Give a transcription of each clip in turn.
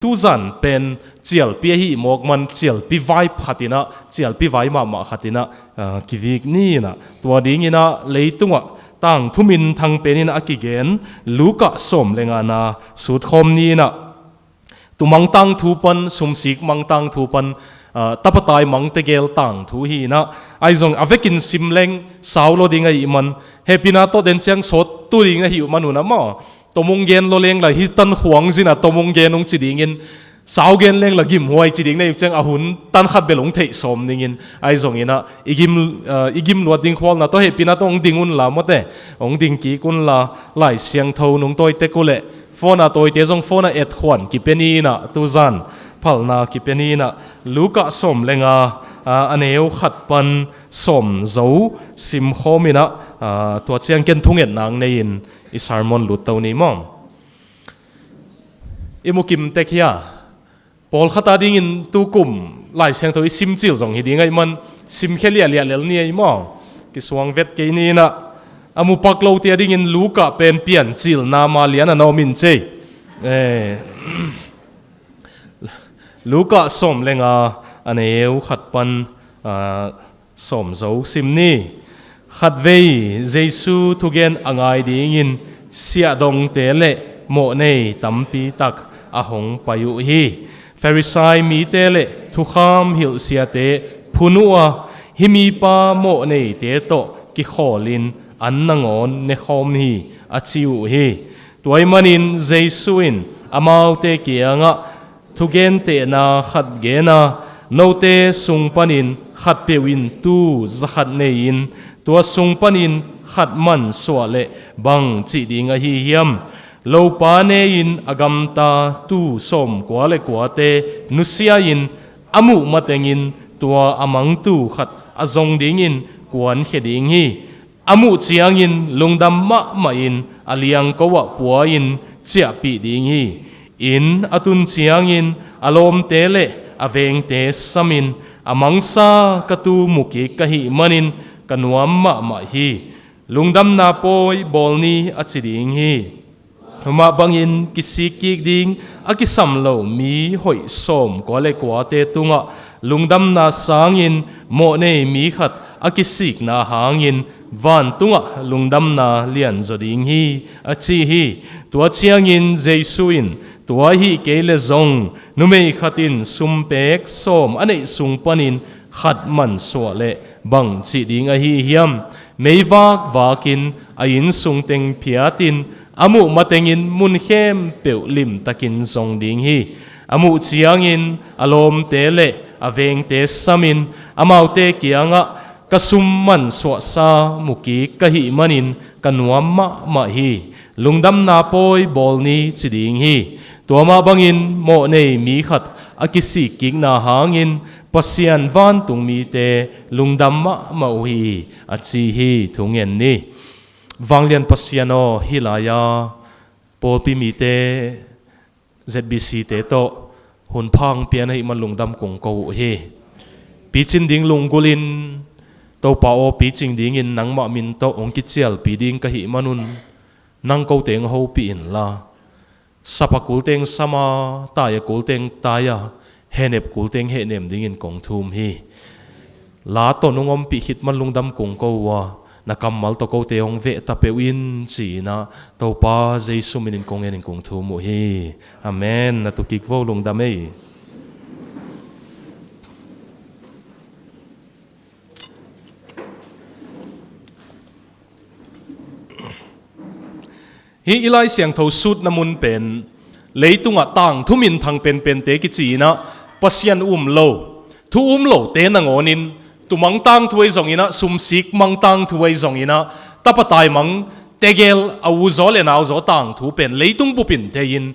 tu zan pen chial pi hi mok man chial pi vai phatina chial pi vai ma khatina kivik ni na tua ding ina leitunga tang thumin thang penin akigen luka som lenga na sut khom ni na tumang tang thu pan sumsik mang tang thu pan tapatai mang tegel tang thu hi na aizong avekin simleng saulo dinga iman hepina to den chang sot tu dinga hi manuna ma tomong gen lo leng la hi tan huang zina tomong gen ong chidingin sau gen leng la gim huai chiding na chang ahun tan khat belong thei som ningin aizong ina igim lo ding khwal na to hepina to ong dingun la mote ong ding ki kun la lai siang tho nong toi te ko le phone a toi te jong phone a et khwan ki peni na tu zan phalna ki peni na luka som lenga aneu khat pan som zo sim khomina to chiang ken thungen nang nein i sermon lut to ni mom imukim tekhia pol khata ding in tu kum lai siang to sim chil jong hi ding ai man sim khelia lia lel ni ai mo ki suang vet ke ni na amu paklo tia ding in luka pen pian chil na ma lian ano min che luka som lenga aneu khat pan som zo sim ni khat vei jesu thugen angai ding in sia dong te le mo nei tampi tak ahong payu hi Pharisai mi te le thu kham hil sia te phunua himi pa mo nei te to ki kholin an nangon ne khom hi achiu hi toy manin jesuin amau te kianga thugen te na khat ge na note sung panin khat pewin tu zakhat nein tua sung panin khat man swale bang chi dinga hi hiam lo pa ne in agam ta tu som kwale kwate nusia in amu matengin tua amang tu khat azong dingin kwan kheding hi amu chiang in lungdam ma in aliang kowa puwa in chia pi ding hi in atun chiang in alom tele aveng te samin amangsa katu muki kahi manin kanuam ma hi lungdam na poi bolni achiding hi ma bangin kisiki ding akisam lo mi hoi som kole kwate tunga lungdam na sangin mo nei mi khat akisik na hangin van tunga lungdam na lian zoding hi achi hi tua chiangin jesuin tua hi kele zong numei khatin sumpek som anei sungpanin khat man swale bang chi ding a hi hiam meivak wakin ain sungteng phiatin amu matengin mun khem peu lim takin zong ding hi amu chiangin alom tele aveng te samin amaute kianga kasum man swa sa muki kahi manin kanuam ma hi lungdam na poi bolni chiding hi tuama bangin mo nei mi khat akisi king na hangin pasian van tung mi te lungdam ma hi achi hi thungen ni wanglian pasiano hilaya polpi mi te ZBC te to hun phang pian hi man lungdam kong ko hi pichin ding lungulin to pa o piching ding in nang ma min to ong ki chial pi ding ka hi manun nang ko teng ho pi in la sapa kul teng sama ta ya kul teng ta ya henep kul teng he nem ding in kong thum hi la to nungom pi hit man lungdam kong ko wa na kamal to ko te ong ve ta pe win chi na to pa jesu min kong en kong thum mo hi amen na to kik vo lungdam ei hi ilai siang tho sut namun pen leitunga tang thumin thang pen te ki chi na pasian lo thu lo te na ngonin tumang tang thuai zong ina sumsik mang tang thuai zong ina tapatai mang tegel au zol en au zo tang thu pen leitung pupin te in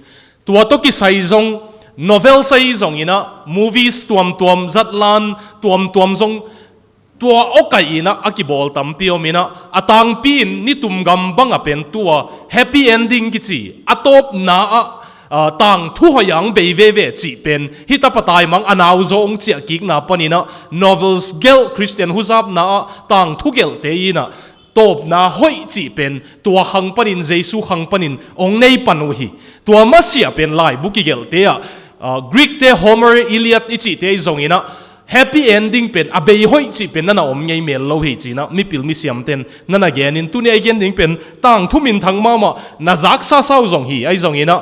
tua to ki sai zong novel sai zong ina movies tuam zatlan tuam zong tua okai ina akibol tampio mina atang pin ni tumgam banga pen tua happy ending kichi atop na tang thu hoyang ve chi pen hita patai mang anau zo ong chia kik na panina novels gel Christian huzap na tang thu gel te ina top na hoi chi pen tua hang panin jesu hang panin ong nei panu hi tua masia pen lai buki gel te Greek เต Homer Iliad อิจิเตยงอินะ happy ending เป็นอเบยหอยจีเป็นนั่นน่ะอมยัยเมลโลหิจีนะมีปิลมีเสียมเต็นนั่นน่ะแกนินตุนี่ไอเกนดิ้งเป็นต่างทุ่มินทั้งมาน่าจักซาซาจงฮีไอจงอินะ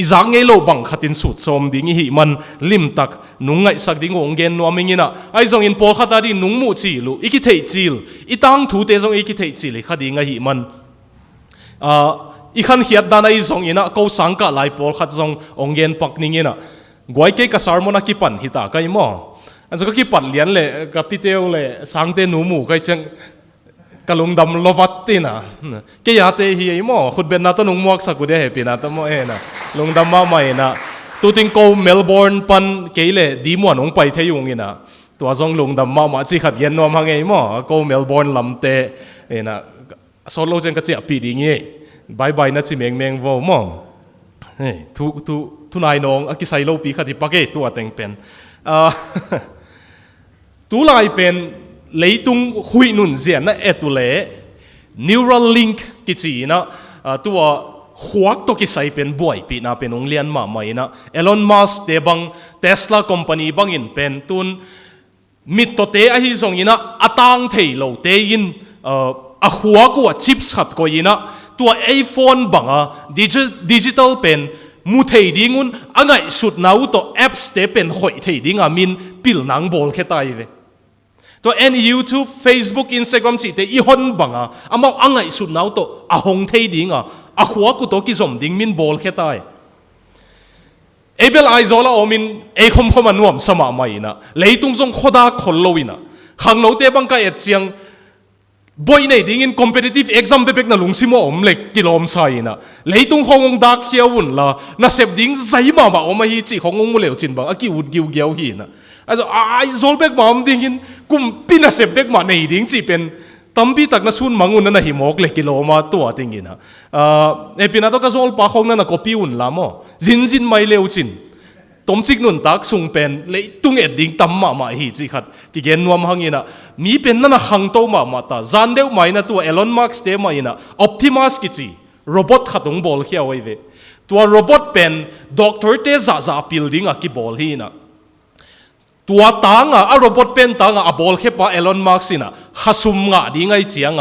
อีจักไงโลบังขัดินสุดสมดิ้งฮีมันลิมตักนุ่งไงสักดิ้งองเกนนัวมิงินะไอจงอินพอขัดดินุ่งมูจีลูอีกิเทจิลอีต่างทูเตจงอีกิเทจิลขัดดิ้งไงฮีมันอีขันเฮียดดานไอจงอินะเขาสังกัดไลพอขัดจงองเกนปักนิงินะกวยเกย์กษาร์มนักกิปันฮิตาไกมั่งอันนั้นก็คิดปัดเลี้ยนเลยกับพี่เตียวเลยสังเตนูมูก็จังกะลุงดำโลวัตตินะแกอยากเตะเฮียมั่งขุดเป็นนาตนุงมวกสักกุเดเหปีนาตโมเอนะลุงดำมาใหม่นะตัวติงโกเมลเบิร์นปันเกย์เลยดีมั่วนุ่งไปเที่ยวงี้นะตัวจงลุงดำมาจีขัดเย็นนัวมังเอมั่งโกเมลเบิร์นลำเตะเอนะโซโลจังก็เจียปีดีงี้บายบายนะจิเมงเมงวอมั่งเฮ้ทุนายน้องอากิไซโลปีขัดที่ปักเอตัวเต็งเป็นตัวลายเป็นเลยตุงคุยนุนเสียนะเอตุเล่ neural link กิจีนะตัวขวักตัวกิไซเป็นบ่อยปีนะเป็นองเลียนมาใหม่นะเอลอนมัสเดบังเทสลาคอมพานีบังอินเป็นตุนมิดตัวเตะไอฮิซงอินะอัตังเทโลเตยินขวักว่าชิปส์ขัดก็ยินะตัวไอโฟนบังดิจิทัลเป็นมูเทดิ้งุนอ่างไงสุดน่าวตัวแอปสเตเป็นหอยเทดิ้งอามินปิลนังบอลแค่ตายเวตัว YouTube Facebook Instagram จีเตอีฮอนบังอ่ะมาอ่างไงสุดน่าวตัวอ่ะหงเทดิ้งหัวกูตัวกิจมดิ้งมินบอลแค่ตายเอเบลไอโซลาโอมินคมมันวมสมาไม่นะเลยตุงจงขดาคนโลวินะขังโลเตบังกายเจียงบ่อยในดิ้งอิน competitive exam เป๊กๆนะลุงซิโมอมเล็กกิโลมไซนะเลยตุงหงดักเขียววุ่นละน่ะเสพดิ้งใจมาอมหิจีของงมุเลวจินบังอากิวุดกิวเกียวหินะไอ้โซลเป๊กมาอมดิ้งอินกุมปีน่ะเสพเป๊กมาในดิ้งจีเป็นตั้มปีตักน่ะซุนมังอุนน่ะหิมอกเล็กกิโลมาตัวดิ้งอินะปีน่ะตัวก็โซลปะของน่ะก็ปีวุ่นละมั้งจินไม่เลวจินตมจิกนุนตักสุงเป็นเลยตุงดิ้งตั้มมาหิจีขัดกิเกนนวมหังอินะมีเป็นนั่นหังโตมาตาจันเดียวไม่นะตัวเอลอนมาร์กเตมาอินะออปติมัสกิจีโรบอทขัดงบอลเขียวไว้เวตัวโรบอทเป็นด็อกเตอร์เตจ่าพิลดิ้งกิบอลฮีนะตัวต่างโรบอทเป็นต่างบอลเขียบเอลอนมาร์กสินะขัสุมงาดิ้งไอเจียง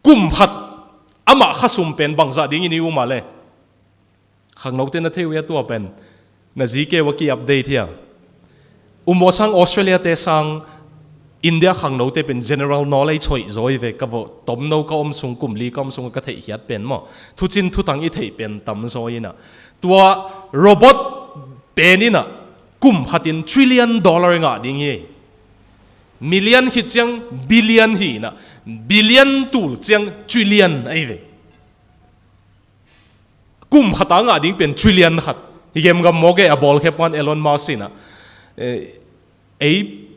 กุมขัดมาขัสุมเป็นบางจ่าดิ้งนิวมาเลยขังนกเตนเทียตัวเป็นน่ะจีเกวกีอัปเดตเฮียมอสังออสเตรเลียเตสังอินเดียขังโนเตเป็น general knowledge ช่วยจอยเวกกับตมโนก็อมสงกุมลีก็อมสงก็เทียดเป็นมั้งทุจินทุตังอีเทียเป็นตำจอยนะตัวโรบอทเป็นนี่นะกุมพัดิน$1 trillionงาดิ้งเย่มิลเลียนฮิตจังบิลเลียนฮีนะบิลเลียนตูลจัง$1 trillionไอเวกุมขัดงาดิ้งเป็น$1 trillionขัดเยี่ยมกับโมเกะบอลแค่ปอนเอลอนมัสก์นะไอ้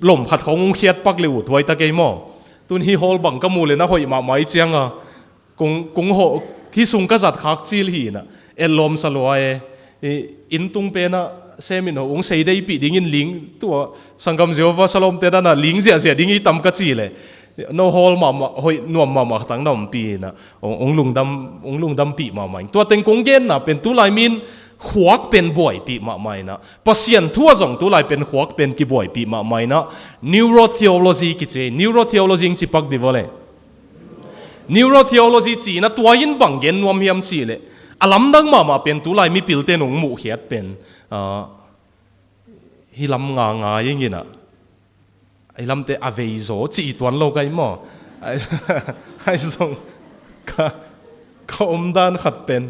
ลมขัดของเขียดปักเหลวถวยตะเกียมอตุนฮีฮอลบังก็มูเลยนะหอยมาไม่เจียงกงโหที่สุงกษัตริย์ขักจีลหีนะเอลลมสลวยอินตุงเป็นนะเซมินองเสียได้ปีดิ้งอินลิงตัวสังกัมเจ้าฟ้าสลมเตนะนะลิงเสียดิ้งอีตั้มกจีเลยโนฮอลมาหอยนวมมาตั้งนำปีนะองลุงดำปีมาใหม่ตัวเต็งกงเย็นนะเป็นตัวลายมินขวักเป็นบ่อยปีมาใหม่นะปัสยันทั่วส่งตัวลายเป็นขวักเป็นกี่บ่อยปีมาใหม่นะ neurotheology กิจ neurotheology จิปักดีวะเลย neurotheology จีนะตัวยินบังเย็นวมยำจีเลยอลัมดังมาเป็นตัวลายมีปิลเตนงหมู่เขียดเป็นฮิลำงาอย่างงี้นะไอ้ลำเตอเวโซจีตัวเราไกมั้งไอ้ส่งก็อมดานขัดเป็น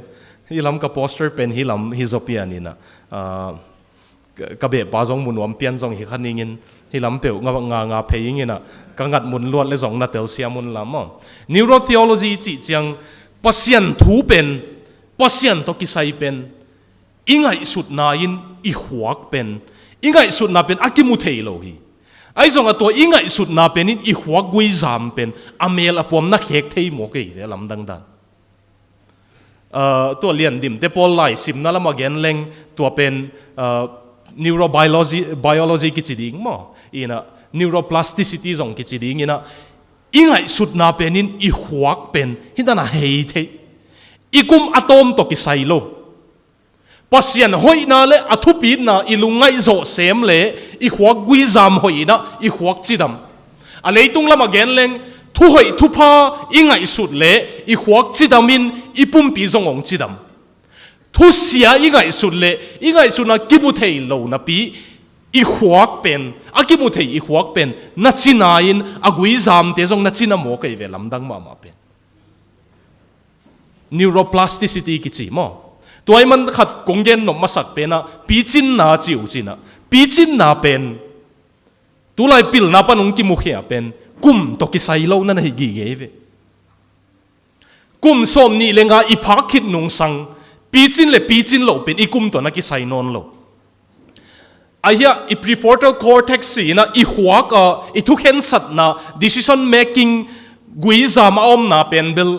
ฮิลำกับโปสเตอร์เป็นฮิลำฮิโซเปียนี่นะกระเบะปาจงมุนวมเปียนจงฮิคันนิงินฮิลำเปียวงาเพยิงินะกังัดมุนลวดและจงนาเตลเซียมุนลำมั้ง neurotheology จีจังปัสยันทูเป็นปัสยันตกิไซเป็นอิงไอสุดนายินอีขวักเป็นอิงไอสุดนาเป็นอากิมุเทโลฮีไอ้จงตัวอิงไอสุดนาเป็นอีขวักกุยจามเป็นอเมลอปวมนักเฮกเทยโมเกยเดลำดังดันตัวเรียนดิมเตปอลไลซิมนั่นละมาเกนเลงตัวเป็น neurobiology กิจดิ้งมั้งอีน่ะ neuroplasticity จงกิจดิ้งอีน่ะอิงไอสุดนาเป็นอีขวักเป็นฮิตานาเฮยเทอีกุมอะตอมตกิไซโล pasien hoi na le athupi na ilungai zo sem le I huak guizam hoi na I huak chidam a leitung lama gen leng thu hoi thu pha ingai sut le I huak chidamin ipumpi zongong chidam thu sia ingai sut le ingai suna kibu thei lo na pi I huak pen a kibu thei I huak pen na chinain a guizam te zong na china mo kai ve lamdang ma ma pen neuroplasticity ki chi mo toy man khat konggen no masak pena pi chin na chiu china pi chin na pen tu lai pil na panung ki mu khia pen kum to ki sai lo na hi gi ge ve kum som ni lenga I phak khit nung sang pi chin le pi chin lo pen I kum to na ki sai non lo aya I prefrontal cortex si na I huak I thu khen sat na decision making guiza ma om na pen bel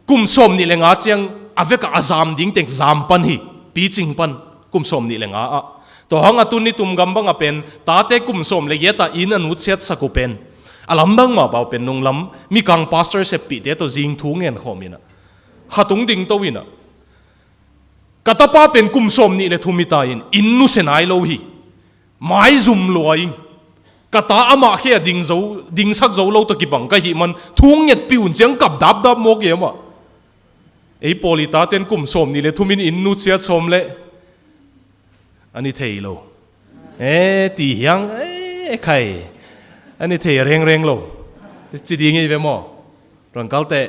kum som ni lenga chiang aveka azam ding tek zam pan hi pi ching pan kum som ni lenga a to hanga tu ni tum gam bang a pen ta te kum som le yeta in anu chet saku pen alam bang ma ba pen nung lam mi kang pastor se pi te to jing thu ngen khomina hatung ding to wina katapa pen kum som ni le thumita in nu senai lo hi mai zum loing kata ama khe ding sak zo lo to ki bang ka hi man thung net piun chiang kap dap dap mo ke ma ei polita ten kum som ni le thumin in nu chia som le ani thei lo ti hiang khai ani thei reng reng lo chi ding ei ve mo rang kal te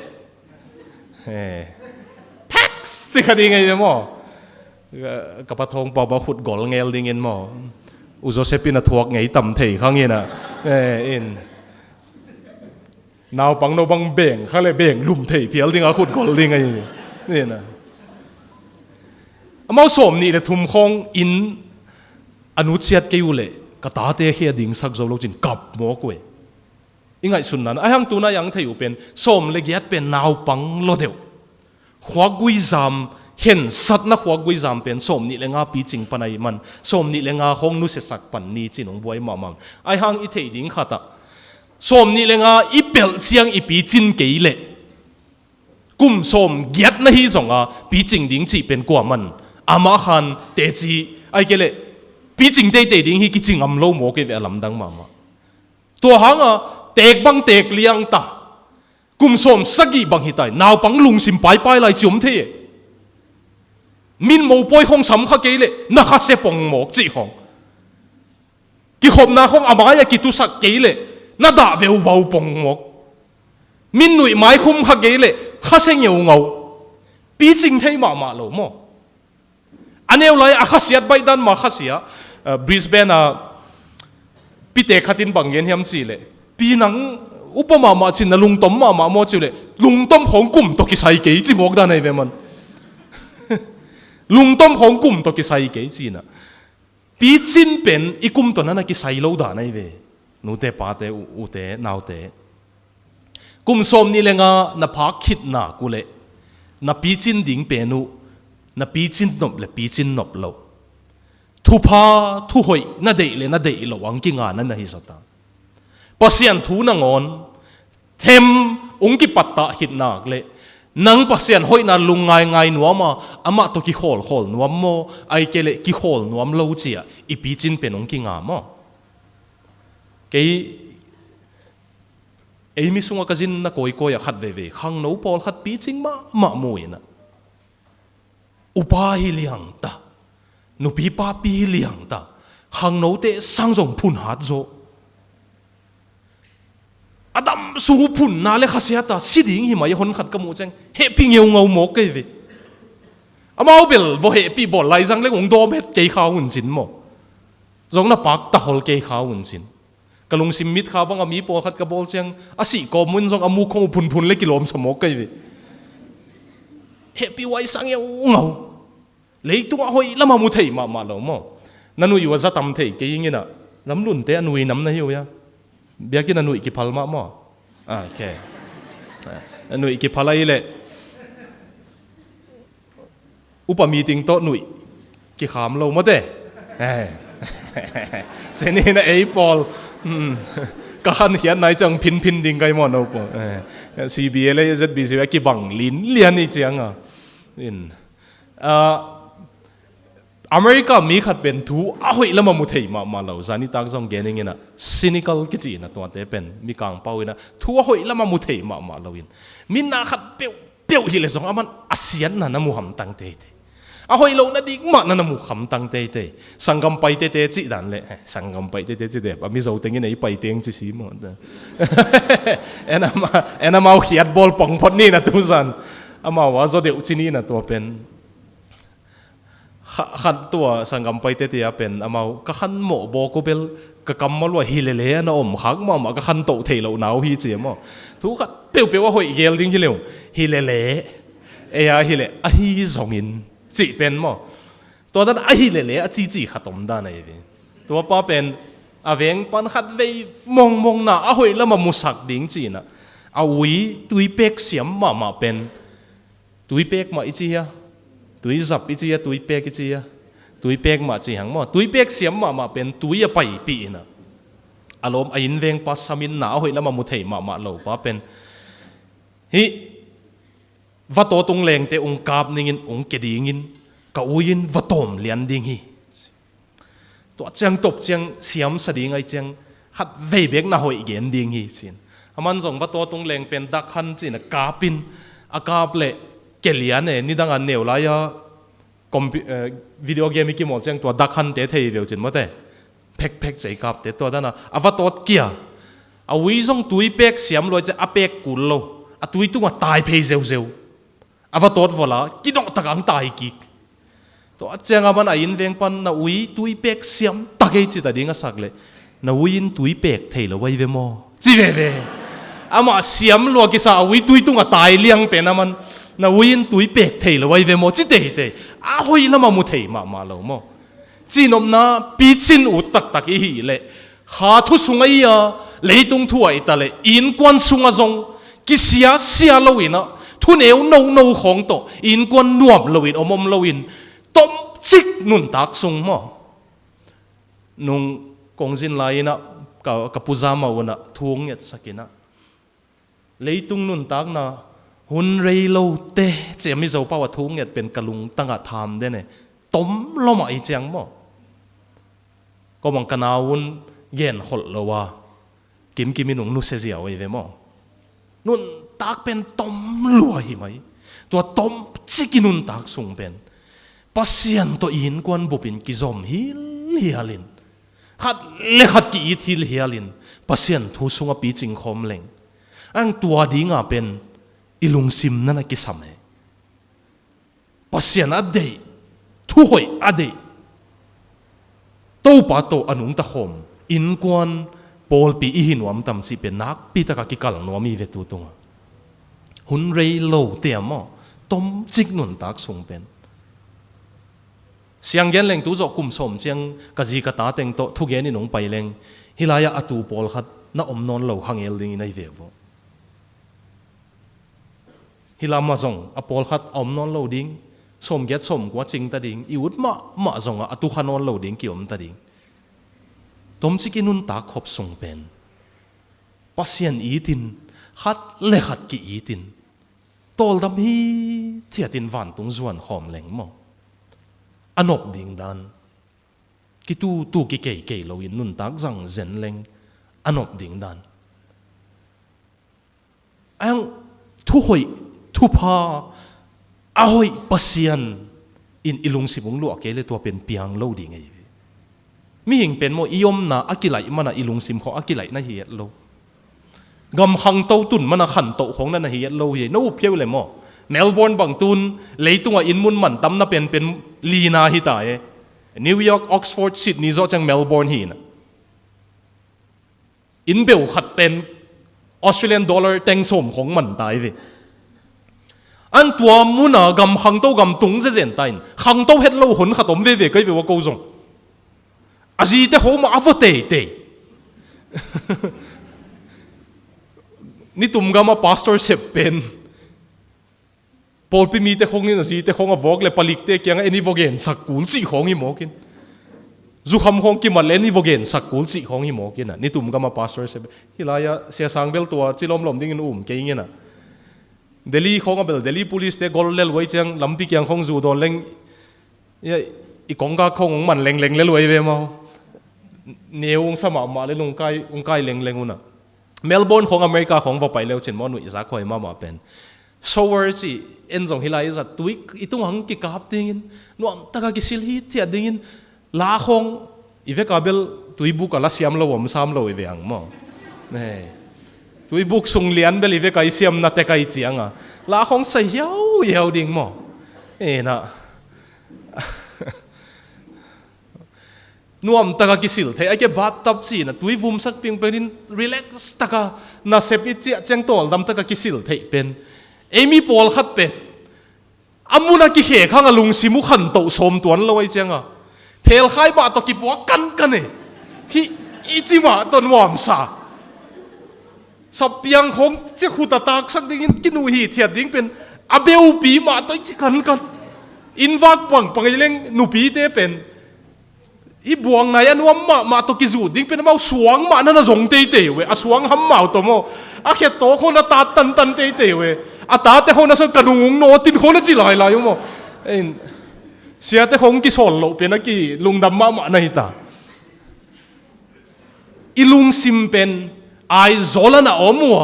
pax chi khading ei ve mo kapathong pa ba khut gol ngel ding en mo u Josephine thuak ngei tam thei khangina in nào bằng nó bằng bèn khai lại bèn lùm thầy phiếu tiếng khut gọi tiếng ấy nè nè mau sớm nị là thùng khong in anu chiết cái u lệ cả ta thế khi đình sắc dấu lâu chín cặp mỏ quê in ngay xuân nan ai hang tu na yang thầy u pen sớm lệ giết pen nào bằng lo đều khóa quy giam hiện sát na khóa quy giam pen sớm nị là ngã pi chinh pan ai man sớm nị là ngã khong nu se sak pan ni chín ông boy mamam ai hang ít thầy đình khata som ni lenga ipel siang ipi chin ke le kum som giat na hi zonga pi ching ding chi pen kwa man ama khan te chi ai ke le pi ching te ding hi ki ching am lo mo ke ve lam dang ma to hanga tek bang tek liang ta kum som sagi bang hi tai naw pang lung sim pai pai lai chum the min mo poi khong sam kha ke le na kha se pong mo chi hong ki khom na khong ama ya ki tu sak ke le na đã về vào bông ngọc min nuôi mai khum khắc ghế lệ khắc sinh nhiều ngầu bí chính thấy mà lỗ mò anh em lại khắc siết bay đan mà khắc siết Brisbane bí tệ khát tin bằng gen hiểm gì lệ bí nắng upa mà chỉ là lung tom mà mua chịu lệ lung tom hong kum to cái sai kế chỉ một đàn này về mình lung tom hong kum to cái sai kế chỉ na bí chính bên ít kum to na cái sai lâu đàn này về nu te pa te u te nau te kum som ni lenga na phak khit na kule na pi chin ding pe nu na pi chin nop le pi chin nop lo thu pha thu hoi na dei lo ang ki nga na hi sata pasien thu na ngon them ung ki patta hit na le nang pasien hoi na lungai ngai nuama ama to ki khol nuam mo ai kele ki khol nuam lo chia I pi chin pe ung ki nga mo cái ấy mi sung akazin na koi khát về khang nấu pol khát pi ching ma mui na upa hi liang ta nu pi pa pi liang ta khang nấu te sang jong phun hat zo adam su phun na le khasia ta siding hi mai hon khat kamu chang he pi ngeu ngau mo ke ve amau bel vo he pi bol lai jang le ong do bet ke khaw hun chin mo jong na pak ta hol ke khaw hun chin kalung simit kha bang ami po khat ka bol chang asi ko mun jong amu khong phun le kilom samo kai ve happy wai sang ya ngau le tu hoi lama mu thei ma lo mo nanu yu za tam thei ke yin na nam lun te anui nam na hiu ya bia ki nanu ki phal ma mo okay anui ki phalai le upa meeting to nui ki kham lo mo de cheni na apple ka khan hian nai chang phin ding kai mo no po CBA le ZBC ki bang lin lian ni chiang in America mi khat pen thu a hoi lama mu thei ma lo zani tak jong gening ina cynical ki chi na to te pen mi kang pau ina thu a hoi lama mu thei ma lo in min na khat peu hi le zong aman asian na mu ham tang te a hoi lo na dik ma na mu ham tang te sangam pai te chi dan le sangam pai te chi de ba mi zo teng in ei pai teng chi si mo da enama khiat bol pong phot ni na tu san ama wa zo de uchini na to penขันตัวสังกัมไปเตียเป็นอมาก็ขันหมอบอกกูเป็นก็กำมาว่าฮิเลเลนะอมขังมาก็ขันโตเทลหนาวฮีเจียมทุกข์เปียวว่าหอยเกลดิ้งที่เร็วฮิเลเลเอ้ยฮิเลอะฮีสองอินจีเป็นมั้ตัวนั้นอะฮิเลเลอะจีขัดตมด้านไหนเป็นตัวป้าเป็นอาเวงปันขัดเวมองหน้าอะหอยแล้วมามุสักดิ้งจีน่ะเอาวิตุยเป็กเสียมมาเป็นตุยเป็กมาอีจีอะตุยจับอีจีตุยเป็กอีจีตุยเป็กมาจีหังมั้ตุยเป็กเสียมมาเป็นตุยไปปีน่ะอารมณ์อินเวงปัสสามินหนาวหอยแล้วมามุเทมาเหล่าป้าเป็นฮิวัดโตตรงแรงแต่องค์กาบนิ่งองค์เกดีงินกอุยินวัดตมเลียนดิ่งฮิตัวเจียงตบเจียงเสียมสดิ่งไอเจียงขัดเวเบกน่าหอยเกนดิ่งฮิสินมันส่งวัดโตตรงแรงเป็นดักขันจีน่ะกาปินอากาบเละเกลียนเนี่ยนี่ดังอันเหนียวไรอะคอมวิดีโอเกมกี่โมงเจ้งตัวดักขันเตะเทียวจินมั้งแต่เพ็กใจกับเตะตัวนั้นนะอาวัตตัวเกียอาวิจงตุยเป็กเสียมลอยจะอาเป็กกุลโลอาตุยตัวตายเพย์เซลอาวัตตัววละกินออกตะกังตายกิกตัวเจ้งอามันอินเวงปันนาวิตุยเป็กเสียมตะเกจิตาดิ้งสักเลยนาวินตุยเป็กเทียวไว้เวโมจีเวอามาเสียมลอยกิสาวิตุยตัวตายเลี้ยงเป็นอามันนาวินตุยเป็กเทลไว้เวโมจิเตอาหอยละมามุเทมาเลวโมจีนอมนาปีจินอุดตักอีเละหาทุสุงไอยาเลยตรงถวยตะเลยอินกวนสุงอจงกิเสียลวินะทุนเอวโนของโตอินกวนนวมลวินอมลวินต้มจิกนุนตักสุงโมนุงกงจินไลนะกับปุจามาวนะทวงเงสักินะเลยตรงนุนตักนะหุ่นเรโลเตเจียมิโซป้าวทุ่งเนี่ยเป็นกะลุงตั้งอาธรรมได้เนี่ยต้มล้มไอเจียงมั้งก็มังกันเอาหุ่นเย็นหดเลยว่ากิมมินุงนุเสียวไอ้เวมั้งนุ่นตักเป็นต้มลัวหิไหมตัวต้มจิกินุนตักส่งเป็นปัสยันตัวอินกวนบุปินกิจอมฮิลเฮลินขัดเล็กขัดกีอิทิลเฮลินปัสยันทุสุงอปีจิงคอมเล็งอังตัวดิ้งอ่ะเป็นอิลุงซิมนั่นกิสามปัสยานอเดย์ทุหอยอเดย์โตปาโตอนุงตะขมอินกวนโปลปีอิหินวมตำสิเป็นนักปีตะกิกัลนวมีเวตุตงหุ่นเรโลเตียมต้มจิกนุนตักส่งเป็นเสียงเย็นเล่งตุจกุมสมเจียงกะจีกะตาเต็งโตทุกเย็นนี่หนงไปเล่งฮิลายะอตูโปลขัดน่าอมนอนเหลาขังเอลดิงในเววฮิลามาจงอปอลขัดอมนอนโลดิ้งสมเกียรติสมกว่าจริงตาดิ้งอีวุฒมาจงอตุขานอนโลดิ้งเกี่ยวมตาดิ้งต้มจิกินุนตาขบส่งเป็นปัสยันอีตินขัดเล็กขัดกีอีตินตอลดำฮีเทียตินวันตุงส่วนหอมแหลงมออนบดิ้งดันกิตูกิเกยโลวินนุนตากจังเซนแหลงอนบดิ้งดันอังทุหอยทุพาอาหอยปัสยันอินอิลุงสิบงลัวเกลตัวเป็นเปียงโลดีไงมีหิงเป็นโมอิยมนะอากิไลมันนะอิลุงสิมของอากิไลนะเฮียโลกำหังโตตุนมันนะขันโตของนั่นนะเฮียโลเฮียนู้เพียวเลยโมเมลเบิร์นบางตุนเลยตัวอินมุนมันตั้มนะเป็นลีนาฮิตายนิวยอร์กออกซฟอร์ดซิดนีย์จอจังเมลเบิร์นฮีนะอินเบลขัดเป็นออสเตรเลียนดอลลาร์เต็งสมของมันตายเวอันตัวมุนากำขังโตกำตุงจะเจนตายขังโตเฮ็ดโลหุนขัดอมเวก็ว่าโกซงอาจีเตหัวมาอัฟเตนี่ตุ่มกำมาพาสตอร์เซปเป็นพอปีมีเตคงนี่นะสิเตคงอวอกเลยผลิตเตเกียงไอ้นี่วอกเห็นสักกูลสิของหิมอกินจุคำของกิมันเล่นนี่วอกเห็นสักกูลสิของหิมอกินน่ะนี่ตุ่มกำมาพาสตอร์เซปฮิลายะเสียสังเบลตัวจิลมดิ้งอุ่มเกี่ยงน่ะเดลีของเบลเดลี police เตกอลเลลไว้จังลำปีเกียงของจูโดนเล่ง อีกองก็คงมันเล็งๆเลยรวยไปมั้งเนียวองสมามาเลยองค์ไกเล็งๆอุ่นอะเมลเบิร์นของอเมริกาของว่าไปเร็วเช่นมอนุอิสระคอยมาเป็นโซเวอร์สิเอ็นจงฮิลายจัดตุยอีตุ้งหังกิกาบดิ้งนวมตะกากิสิลฮิตเทียดิ้งลาคงอีเวกาเบลตุยบุกกับลาเซียมเราผมซ้ำเราอีเวียงมั้งเนี่ยตุยบุกส่งเลียนเบลอีเวกาอิเซียมนัดแต่กาอิเจียงอ่ะลาคงใส่ยาวดิ้งมั้งนะนวมตะกากิสิลเทไอเก็บบาดตับจีนะตุยวุ้มสักเพียงเป็นรีแลกซ์ตะกานาเซปิจิเจงโตลดำตะกากิสิลเทเป็นเอมี่ปอลขัดเป็นอามุนักกิเหข้างลุงซิมุขันโตสมตัวนั้นเราไอ้เจ้าเพลขายบาตกิบวกันเนี่ยฮิอิจิมาตนวามซาสับยังคงเจ้าขุดตากสักดิ้งกินอุหิเทียดดิ้งเป็นอาเบลปีมาตัวจิกันอินวักปังเล่งหนูปีเตเป็นอีบวงไหนอันว่ามาตัวกิจูดิ้งเป็นมาสวงมานั่นน่ะส่งเตะเว้ยสวงห้ำเมาตัวโมอาเขตโตคนละตาตันเตะเว้ยอาตาแต่คนนั้นสักกระดุงโนตินคนนั้นจีลายอยู่โมเสียแต่คงกิโซลโลเป็นนักกิลุงดำมาในตาอีลุงซิมเป็นไอโซลน่ะอมัว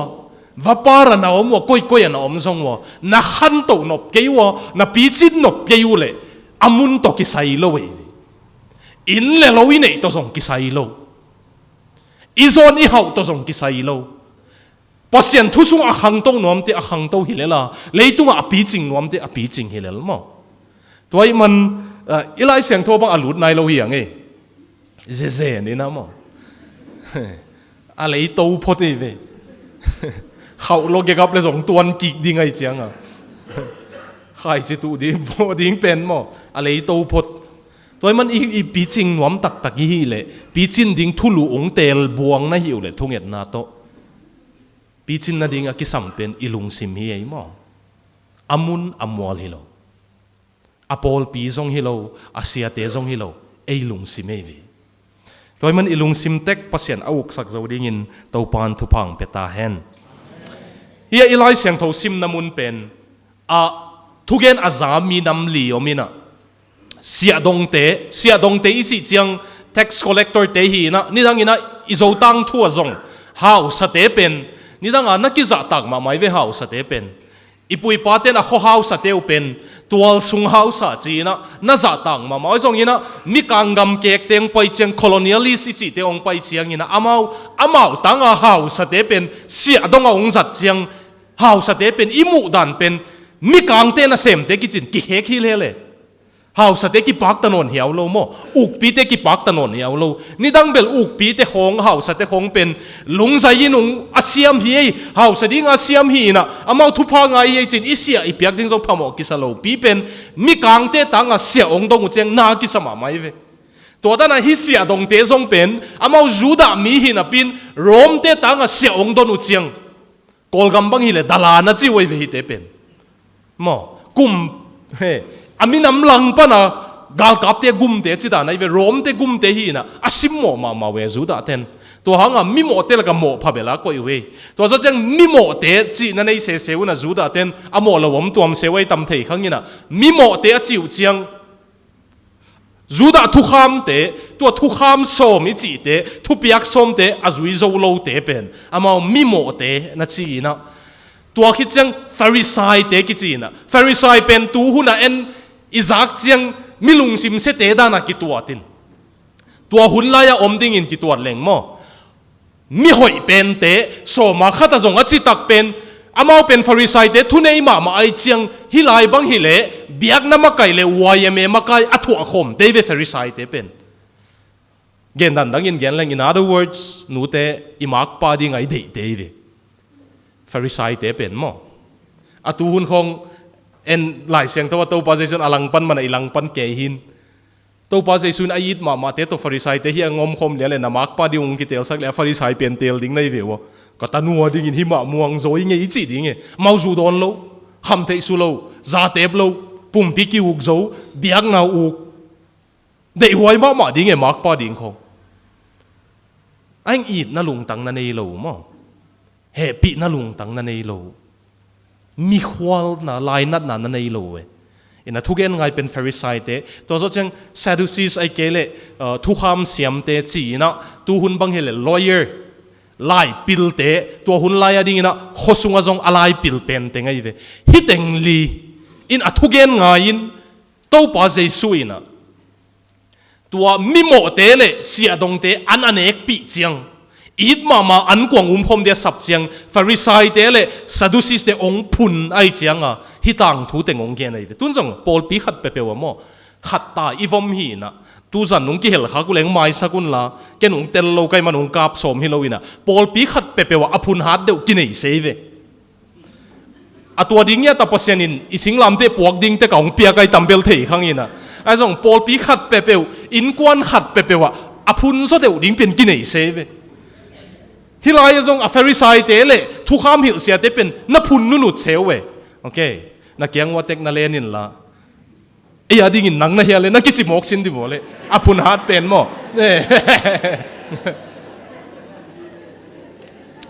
วาปาร์น่ะอมัวก้อยน่ะอมซงวัวนักขันโตนบเกี่ยวนักปีจินนบเกี่ยวเลยอามุนโตกิไซโลเวอินเลโลวินเอตัวส่งกิไซโลอีโซนอีเขาตัวส่งกิไซโลพอเสียนทุสุงอาขังโตนวมเตอาขังโตฮิเลล่ะเลยตัวอภิจิงนวมเตอภิจิงฮิเลล่ะมั้งตัวมันอีไลเสียงโทบังอลุดในเราเหียงเอเซ่นี่นะมั้งอะไรโตพอดีเว้ยเขาโลกกับเลยส่งตัวกิกดิ้งไอเจียงอ่ะใครจะตูดีพอดิ้งเป็นมั้งอะไรโตพอตัวมันอีปีจิงนวมตักยี่เลยปีจินดิ้งทุลุองเตลบวงนะหิวเลยทุ่งเอ็ดนาโตปีจินนาดิ้งอากิสัมเป็นอิลุงซิมฮีไอมั้งอามุนอามวลฮิโลอาปอลปีซงฮิโลอาเซียเตซงฮิโลไอลุงซิมเอวีตัวมันอิลุงซิมเต็กพัศยันอาวุกสักเจ้าดิ้งตัวปานทุพังเปตาเฮนเฮียอีไลเสียงทซิมนามุนเป็นทุกเย็นอาจามีนำลีอมินะเสียดงเตอีสิจัง tax collector เตหีนะนี่ดังอินะอิโซตังทั่วซงฮาวสเตเป็นนี่ดังนักกิจตักมาไม่เวฮาวสเตเป็นอีปุยปาเตนะข้อฮาวสเตเป็นตัวสุงฮาวสจีนะน่าจะตักมาไม่ซงอินะมีการกำเกกเตียงไปเชียง colonialist จิเตียงไปเชียงอินะอามาตั้งฮาวสเตเป็นเสียดงองจัดเชียงฮาวสเตเป็นอิมุดันเป็นมีการเตนะเสมเตกิจินกิเฮกิเลเลยฮาวสเตกิปักตนนเหี่ยวโลโมอุกปีเตกิปักตนนเหี่ยวโลนี่ดังเบลอุกปีเตของฮาวสเตของเป็นลุงใจยินุงอาเซียมฮีฮาวสเตงอาเซียมฮีนะอามาทุพางไงจินอิเสียอีเปียกดิ้งจงพามอกิสโลปีเป็นมีกางเตตังอาเสียองดงอุเจงนากิสมาไม่เวตัวนั้นฮิเสียดงเตจงเป็นอามาจูดามีหินะปินโรมเตตังอาเสียองดงอุเจงกอลกัมบังฮิเลดาลานะจิวเวฮิเตเป็นมอกุมเฮอามินำลังปะนะกาลกับเตกุมเตจิตานะเวโรมเตกุมเตฮีนะอาซิมโมมาเวจูดาเทนตัวหังมิโมเตละกับโมพาเบลาก็อยู่เวตัวจะจังมิโมเตจีนั่นไอเสวนะจูดาเทนอโมละวมตัวมเสวยตำเทขังนี่นะมิโมเตจิวเจียงจูดาทุกขามเตตัวทุกขามโซมิจิเตทุกปียกโซมเตอาจุยโซโลเตเป็นอามามิโมเตนะจีนะตัวคิดจังฟาริไซเตกิจีนะฟาริไซเป็นตัวหุ่นเอ็นอิซักจังมิลุงซิมเสเตดานักกิตัวตินตัวหุ่นลายอมดิ้งอินกิตัวเล็งโมมิหอยเป็นเตโซมาขัดจงอจิตักเป็นอามาเป็นฟาริไซเตทุเนยมาไอเจียงฮิไลบังฮิเลเบียกน้ำมาไก่เลวายเมมาไก่อัฐวคมเตเวฟาริไซเตเป็นเกณฑ์ดังอินเกณฑ์เล็ง in other words นูเตอิมักปาดิ้งไอเดเตเวฟาริไซเตเป็นโมอตูหุ่นคงเอ็นหลายเสียงตัวปาเจซุนอลังปันมันอลังปันเกหินตัวปาเจซุนอายิดมาเตตัวฟาริไซเตเฮียงอมคมเลี้ยเลยนะมักปาดิวงกิเตลสักแล้วฟาริไซเปลี่ยนเตลดิ้งในเววก็ตานัวดิ้งหิมะม่วงโซยเงี้ยจีดิ้งเงี้ยมาจูดอนโลคำเทสุโลซาเตบโลปุ่มพิกิวกโซเบียกนาอุกเดี๋ยวไว้มาดิ้งเงี้ยมักปาดิ้งคงไอ้อีดน่าลุงตังนั่นเองโลมั้งเฮปีน่าลุงตังนั่นเองโลมีควอลน่ะลายนัดนั่นเองโลเว้ย ina thugen ngai pen Pharisee te to zo chang Sadducees ai kele thu kham siam te chi na tu hun bang hele lawyer lai pil te to hun lai ading ina khosunga jong alai pil pen te ngai ve hiteng li in athugen ngai in to pa Jesu ina tua mimo te le sia dong te an anek pi chiang it mama an kwang phom de sap chiang Pharisee te le Sadducees te ong phun ai chiang a hitang thu te ngong gen ai tun jong pol pi khat pe pe wa mo khat ta i vom hi na tu zan nung ki hel kha ku leng mai sakun la ken ung tel lo kai manung kap som hi lo ina pol pi khat pe pe wa aphun hat deu ki nei sei ve atwa ding ya tapasianin ising lam te puak ding te kaung pia kai tambel thei khang ina ai jong pol pi khat pe pe in kwan khat pe pe wa aphun so deu ding pen ki nei sei ve hilai jong a Pharisee te le thu kham hil sia te pen na phun nu nut seu we okay na kyang wa tek na lenin la e ading in nang na hiale na kichi mok sin di vole aphun hat pen mo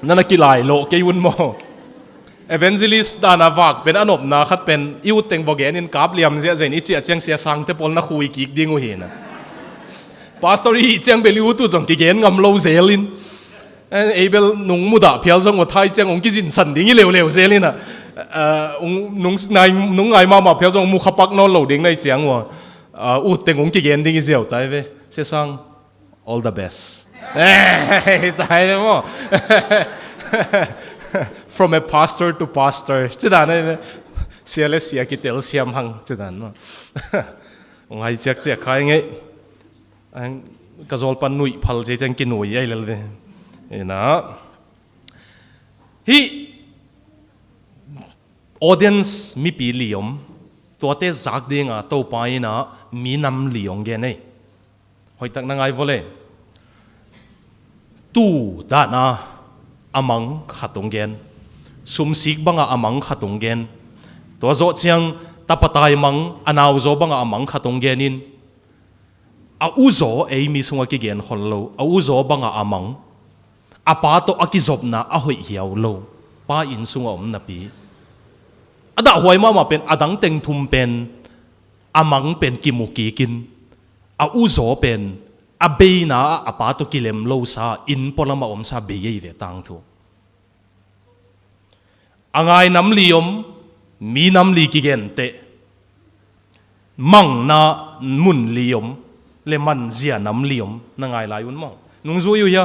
nana kilai lo ke un mo evangelist dana vak pen anop na khat pen iu teng vogen in kap liam zia zen ichi achang sia sang te pol na khui ki ding u hina pastor hi chang beliu tu jong ki gen ngam lo zelin abel nung muda phial jong wa thai chang ong ki jin san ding i leu leu zelina nung ngai ma phial jong mu khapak no lo ding nai chiang wa u teng ong ki gen ding i zeu tai ve se sang all the best tai mo from a pastor to pastor chidan sia sia ki tel siam hang chidan mo ngai chak che khai ngai ang kazol pan nui phal je chang ki nui ai lel ve ina hi audience mi pi liom to te zak dinga to pa ina mi nam liong ge nei hoi tak na ngai vole tu da na amang khatung gen sum sik banga amang khatung gen to zo chiang tapatai mang anaw zo banga amang khatung genin a uzo ei mi sunga ki gen hollo a uzo banga amang apa to akizob na a hoi hiaw lo pa in sunga om na pi ada huai ma pen adang teng thum pen amang pen kimuki kin a uzo pen a be na apa to kilem lo sa in polama om sa be ye ve tang thu angai nam liom mi nam li ki gen te mang na mun liom le man zia nam liom na ngai lai un mo nung zu yu ya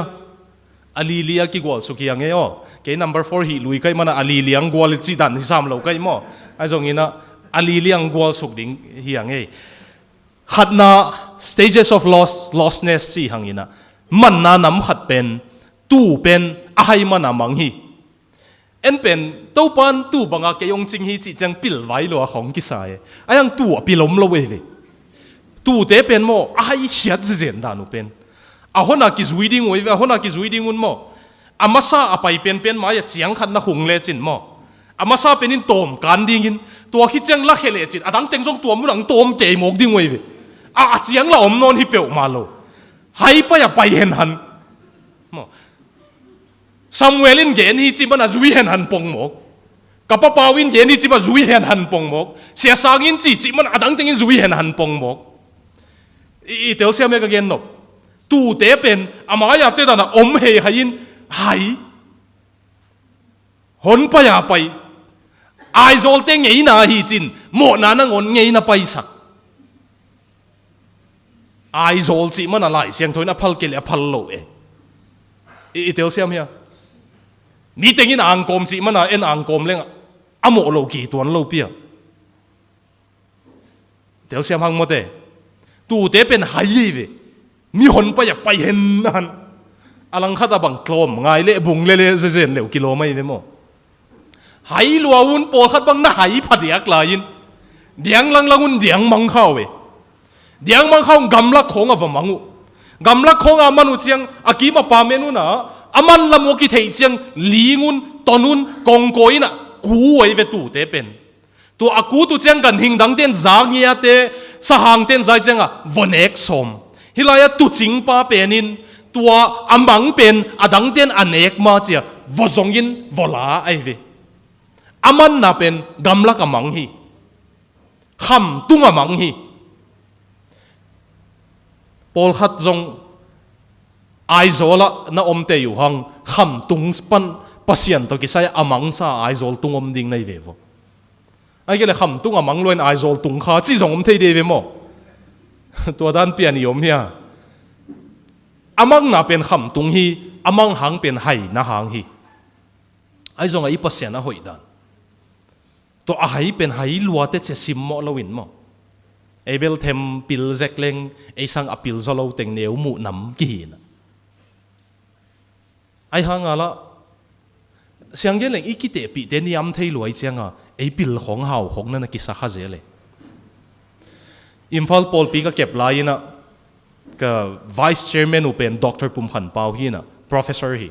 ali lia ki gwal su ki ang e o ke number 4 hi lui kai mana ali liang gwal chi dan hi sam lo kai mo ai jong ina ali liang gwal suk ding hi ang e khatna stages of lostness si hangina man na nam khat pen tu pen ahai mana mang hi en pen to pan tu banga ke yong ching hi chi chang pil vai lo khong ki sai ayang tu pilom lo we tu te pen mo ai hiat zen da nu pen ahona ki zuiding oi ahona ki zuiding un mo amasa apai pen ma ya chiang khat na hung le chin mo amasa penin tom kan ding in to khi chang la khele chin adang teng jong tuam rang tom ke mok ding oi a chiang la om non hi pe ma lo hai pa ya pai hen han mo Samuelin gen hi chi bana zui hen han pong mok kapa pawin gen hi chi ba zui hen han pong mok sia sangin chi man adang tengin zui hen han pong mok i tel sia me ka gen no tu te pen amaya te dana om he hain hai hon pa ya pai ai zol te ngei na hi chin mo na na ngon ngei na pai sak ai zol chi man alai siang thoi na phal ke le phal lo i tel sia me mi tengin ang kom si mana en ang kom leng amo lo ki tuan lo pia tel siam hang mo te tu te pen hai ve mi hon pa ya pai hen nan alang khata bang tlom ngai le bung le zen le kilo mai ve mo hai luawun po khat bang na hai phadiak lain diang lang langun diang mang khaw ve diang mang khaw gam la khong ava mangu gam la khong a manu chiang akima pa menu na aman lamo ki thei chiang lingun tonun kongkoina ku oi ve tu te pen tu aku tu chiang kan hing dang ten zangya te sahang ten zai changa vonek som hilaya tu ching pa penin tua amang pen adang ten anek ma chia vozongin vola ai ve aman na pen gamla kamang hi kham tung a mang hi pol khat zong ai zola na om te yu hang kham tung pan pasian to kisai amang sa ai zol tung om ding nei ve vo ai ke le kham tung amang loin ai zol tung kha chi zong om thei de ve mo tua dan pian yom hia amang na pen kham tung hi amang hang pen hai na hang hi ai zong ai pasian na hoi dan to a hai pen hai lua te che sim mo lo win mo ebel them pil zek leng ei sang apil zolo teng neu mu nam ki hin ai hang ala siang ge leng ikite pi te niam thei loi changa ei pil khong hau khong na ki sa kha zele imphal pol pi ka kep lai na ka vice chairman upen dr pum khan pau hi na professor hi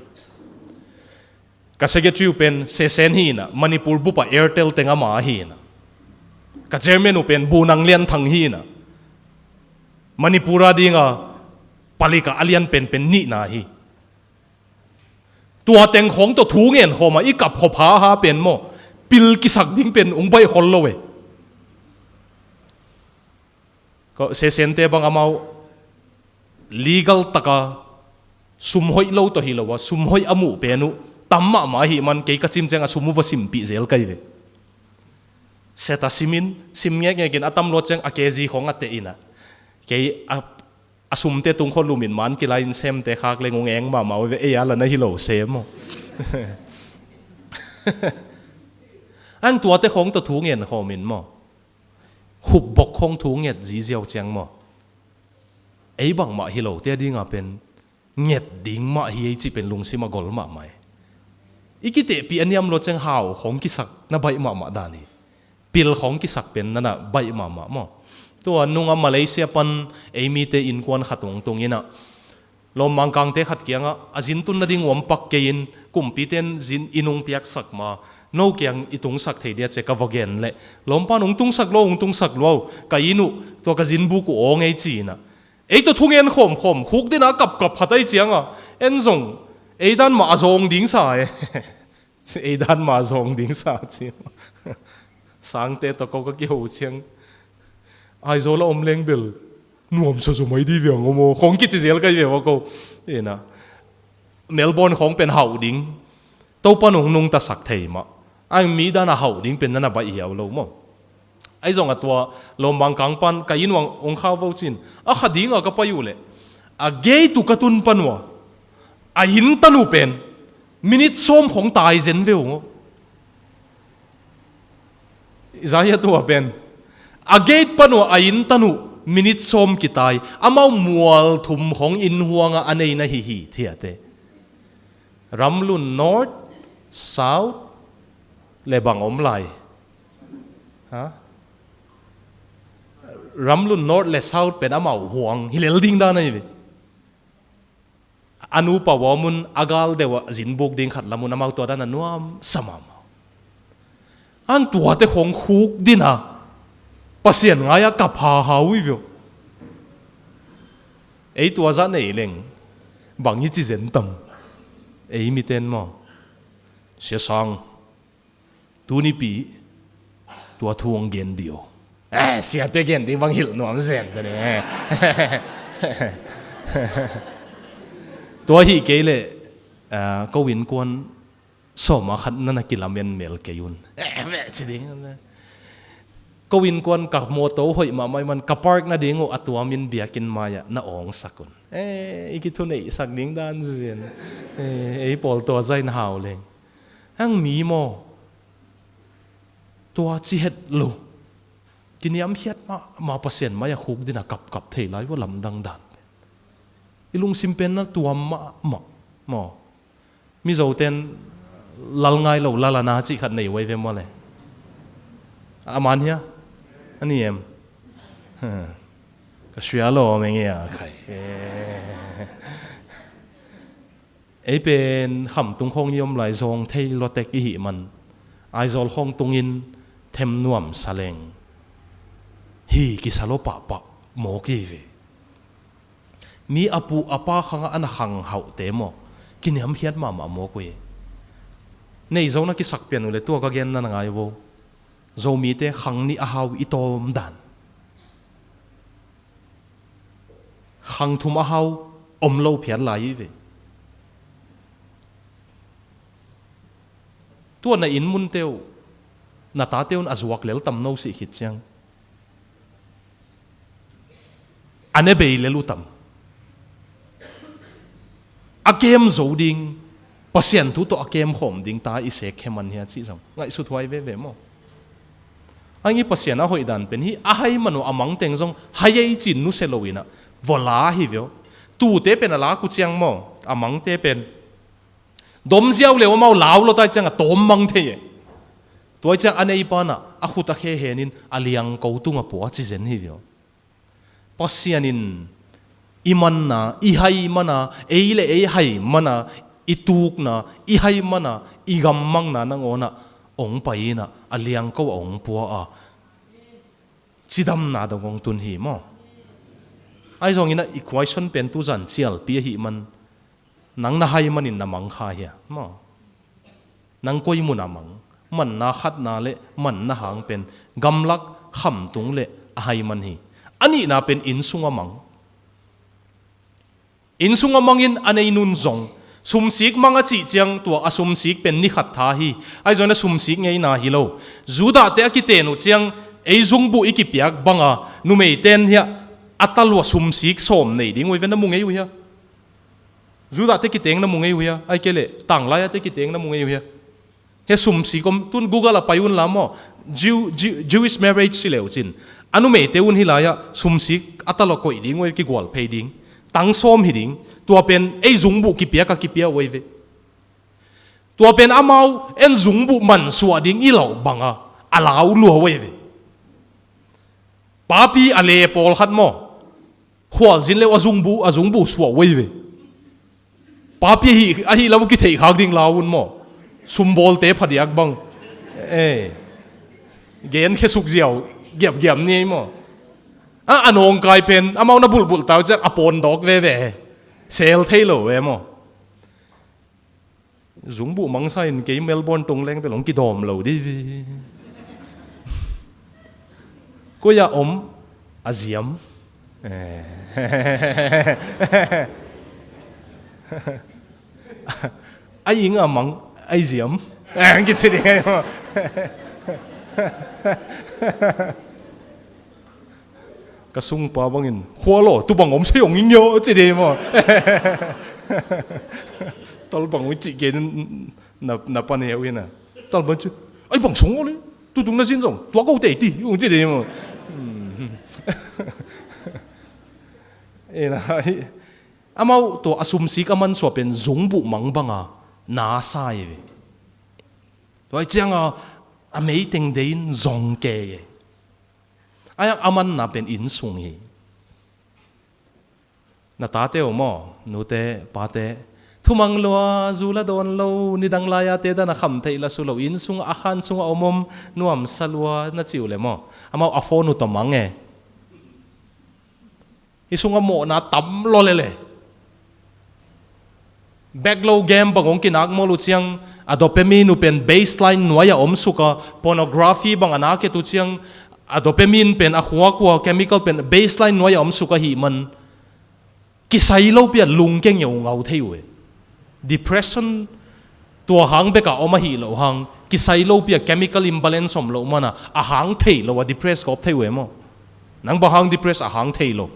ka secretary upen sesen hi na manipur bupa airtel tenga ma hi na ka chairman upen bunang lian thang hi na manipura dinga palika alian pen ni na hi tua teng khong to thu ngen khoma i kap kho pha ha pen mo pil ki sak ding pen ung bai hol lo we ko sesen te bang amau legal taka sum hoi lo to hi lo wa sum hoi amu penu tamma ma hi man ke ka chim chang a sumu wa sim pi zel kai ve seta simin sim nge nge kin atam lo chang a kg khong ate ina ke asum te tung kho lumin man ki lain sem te khak le ngeng ma ma we e ala na hi lo sem mo ang tua te khong to thu ngen kho min mo hub bok khong thu nget ji jiao chang mo ei bang ma hi lo te dinga pen nget ding ma hi chi pen lung sima gol ma mai ikite pi aniam lo chang hau khong ki sak na bai ma dani pil khong ki sak pen na bai ma mo tua nunga Malaysia pan emi te in kwan khatung tung ina lom mangkang te khat kianga azin tun na ding wam pak ke in kumpiten zin inung piak sak ma no kyang itung sak thei dia che ka vogen le lom pa nung tung sak lo ka inu to ka zin bu ku ong ei chi na ei to thungen khom khuk dina kap phatai chianga en zong ei dan ma zong ding sa e ei dan ma zong ding sa chi sang te to ko ka ki ho chiang ai zola om leng bel nuam so mai di viang mo khong ki chi zel kai ve wa ko ina Melbourne khong pen hau ding to pa nung ta sak thei ma ai mi da na hau ding pen na ba hiaw lo mo ai zong atwa lom bang kang pan ka in wang ong kha vo chin a khading a ka pa yu le a gei tu ka tun panwa a hin tanu pen minute som khong tai zen ve ngo zaya tu a pen a gate panu a in tanu minute som kitai amau mual thum khong in huanga anei na hi thiate ramlun north south le bang om lai ha ramlun north le south pen amau huang hilel ding da nei ve anu pa wamun agal dewa zinbuk ding khat lamun amau to da na nuam samam an tua te khong khuk dina pasien ngaya ka pha hawi vyo ei tua za nei leng bang hi chi zen tam ei mi ten mo se sang tu ni pi tua thuang gen dio sia te gen ding bang hil nuam zen ta ne tua hi ke le ko win kon so ma khat na kilamen mel ke yun ve chi ding ko win kon ka moto hoi ma mai man ka park na dingo atwa min biakin maya na ong sakun ikithu nei sak ding dan zen ei pol to zain haw leng ang mi mo to chi het lo kiniam hiat ma pasien maya khuk dina kap thei lai wa lam dang dan ilung simpen na tuam ma mo mi zo ten lal ngai lo lalana chi khat nei wai ve mo le aman hia anh em cái xóa lò mình nghe à khai ấy bên khẩm tung không yếm lại zong thay lo tech ý man ai zol không tung in thêm nuam saleng hi ki salo pa mo ki ve mi apu apa khanga an khang hau te mo kiniam hiat ma mo ko ye nei zona ki sak pian ule to ka gen na ngai wo zomi te khang ni ahau itom dan khang thum ahau omlo phian lai ve tua na in mun teu na ta teu azuak lel tam no si khit chang ane be lelu tam akem zo ding pasien tu to akem khom ding ta i se kheman hia chi jong ngai su thwai ve ve mo angi pasien a hoi dan pen hi a hai manu amang teng jong hayai chin nu se loina vola hi vyo tu te pen ala ku chiang mo amang te pen dom ziaw le mau law lo tai chang a tom mang the ye toy chang anei pa na a khuta khe henin aliang ko tunga po chi zen hi vyo pasianin iman na i hai mana eile e hai mana ituk na i hai mana igam mang na nang ona ong pai na aliang ko ong po a chidam na da gong tun hi mo ai zong ina equation pen tu zan chial pi hi man nang na hai manin na mang kha hi mo nang koi mu na mang man na khat na le man na hang pen gamlak kham tung le hai man hi ani na pen in sunga mang in sunga mangin anei nun zong sumsik manga chi chiang tua asumsik pen ni khat tha hi ai zona sumsik ngei na hi lo zuda te ki te nu chiang ei zung bu ikipiak banga nu mei ten hia atalwa sumsik som nei ding oi ven na mu ngei hu zuda te ki teng na mu ngei hu ai kele tang la ya te ki teng na mu ngei hu he sumsik kom tun google a payun la mo Jewish marriage si leu chin anu mei te un hi la ya sumsik atalo koi ding oi ki gwal phei ding tang som hi ding tua pen ei zung bu ki pia oi ve tua pen amau en zung bu man suwa ding i lo banga alau lu oi ve papi ale pol khat mo khual jin le azung bu suwa oi ve papi hi a hi lam ki thei khak ding laun mo sumbol te phadiak bang gen khe suk jiao gep ni mo anong kai pen amau na bul tau cha apon dok ve sel thailo ve mo zung bu mang sai in ke Melbourne tung leng pe long ki dom lo di vi ko ya om aziam ai ing amang ai ziam ki chi de mo kasung pa bangin khualo tu bang om se ong in yo chi de mo tol bang wi chi gen na pa ne wi na tol bang chu ai bang song le tu tung na sin song tua go te ti ong chi de mo na amau to asum si ka man so pen zung bu mang banga na sai ve toy chang a mei teng dein zong ke ayak aman na pen in sung hi na ta te mo nu te pa te thumang lo zula don lo ni dang la ya te da na kham thei la su lo in sung a khan sung omom nuam salwa na chiu le mo amau a phone nu to mange i sung a mo na tam lo le backlow game bangong kinak mo lu chiang a dopamine nu pen baseline nuaya om suka pornography bang ana ke tu chiang a dopamine pen a khuwa chemical pen baseline nuaya om suka hi man kisai lo pia lung keng yo ngau thei we depression tua hang be ka oma hi lo hang kisai lo pia chemical imbalance om lo mana a hang thei lo wa depress ko thei we mo nang ba hang depress a hang thei lo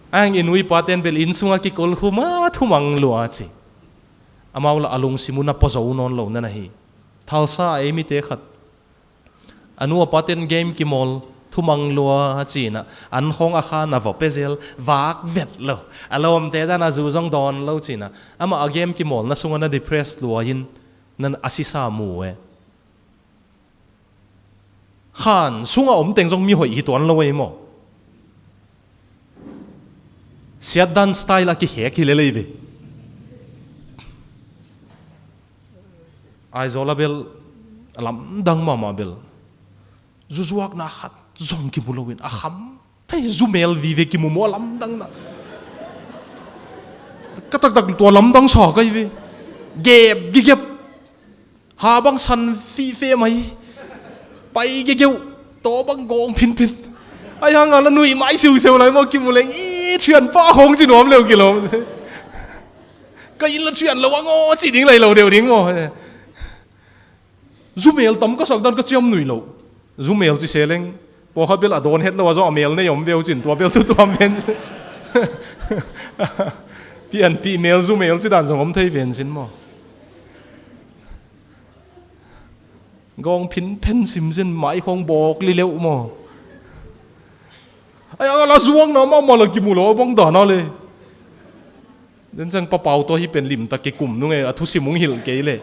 ang inui paten bel insunga ki kol huma thumang lua chi amau la alung simuna pozo non lo na hi thalsa emi te khat anu paten game ki mol thumang lua chi na an khong a kha na vo pezel wak vet lo alom te da na zu jong don lo chi na ama a game ki mol na sunga na depressed lua hin nan asisa mu we khan sunga om teng jong mi hoi hi ton lo we mo siat dan style ki he ki le ve ai zola bel alam dang mama bel zuzuak na khat zong ki bulowin a kham thai zumel vive ki mu mo lam dang na katak tak to lam dang so kai ve gep ha bang san fi fe mai bay cái kiểu to bằng gong pin ai hàng là nuôi mãi siêu lại mà kim một lên ý chuyện ba không chỉ nóm liều kilo cái là chuyện lâu ngô chỉ đứng lại lâu đều đứng mà zoom mail tấm có sọc đan có chiêm nuôi lâu zoom mail chỉ xe lên bỏ hết biết là đồn hết lâu rồi mail này yếm đều chỉnh tua biểu tua men PNP mail zoom mail chỉ đàn dùng ông thấy viên xin mà gong pin pen sim xin mãi không bọc li liệu mà ai là zuang nó mà là kim lo bong đỏ nóเลยnên rằng papau to hi pen lim ta ke kum nu nge thu simung hil ke le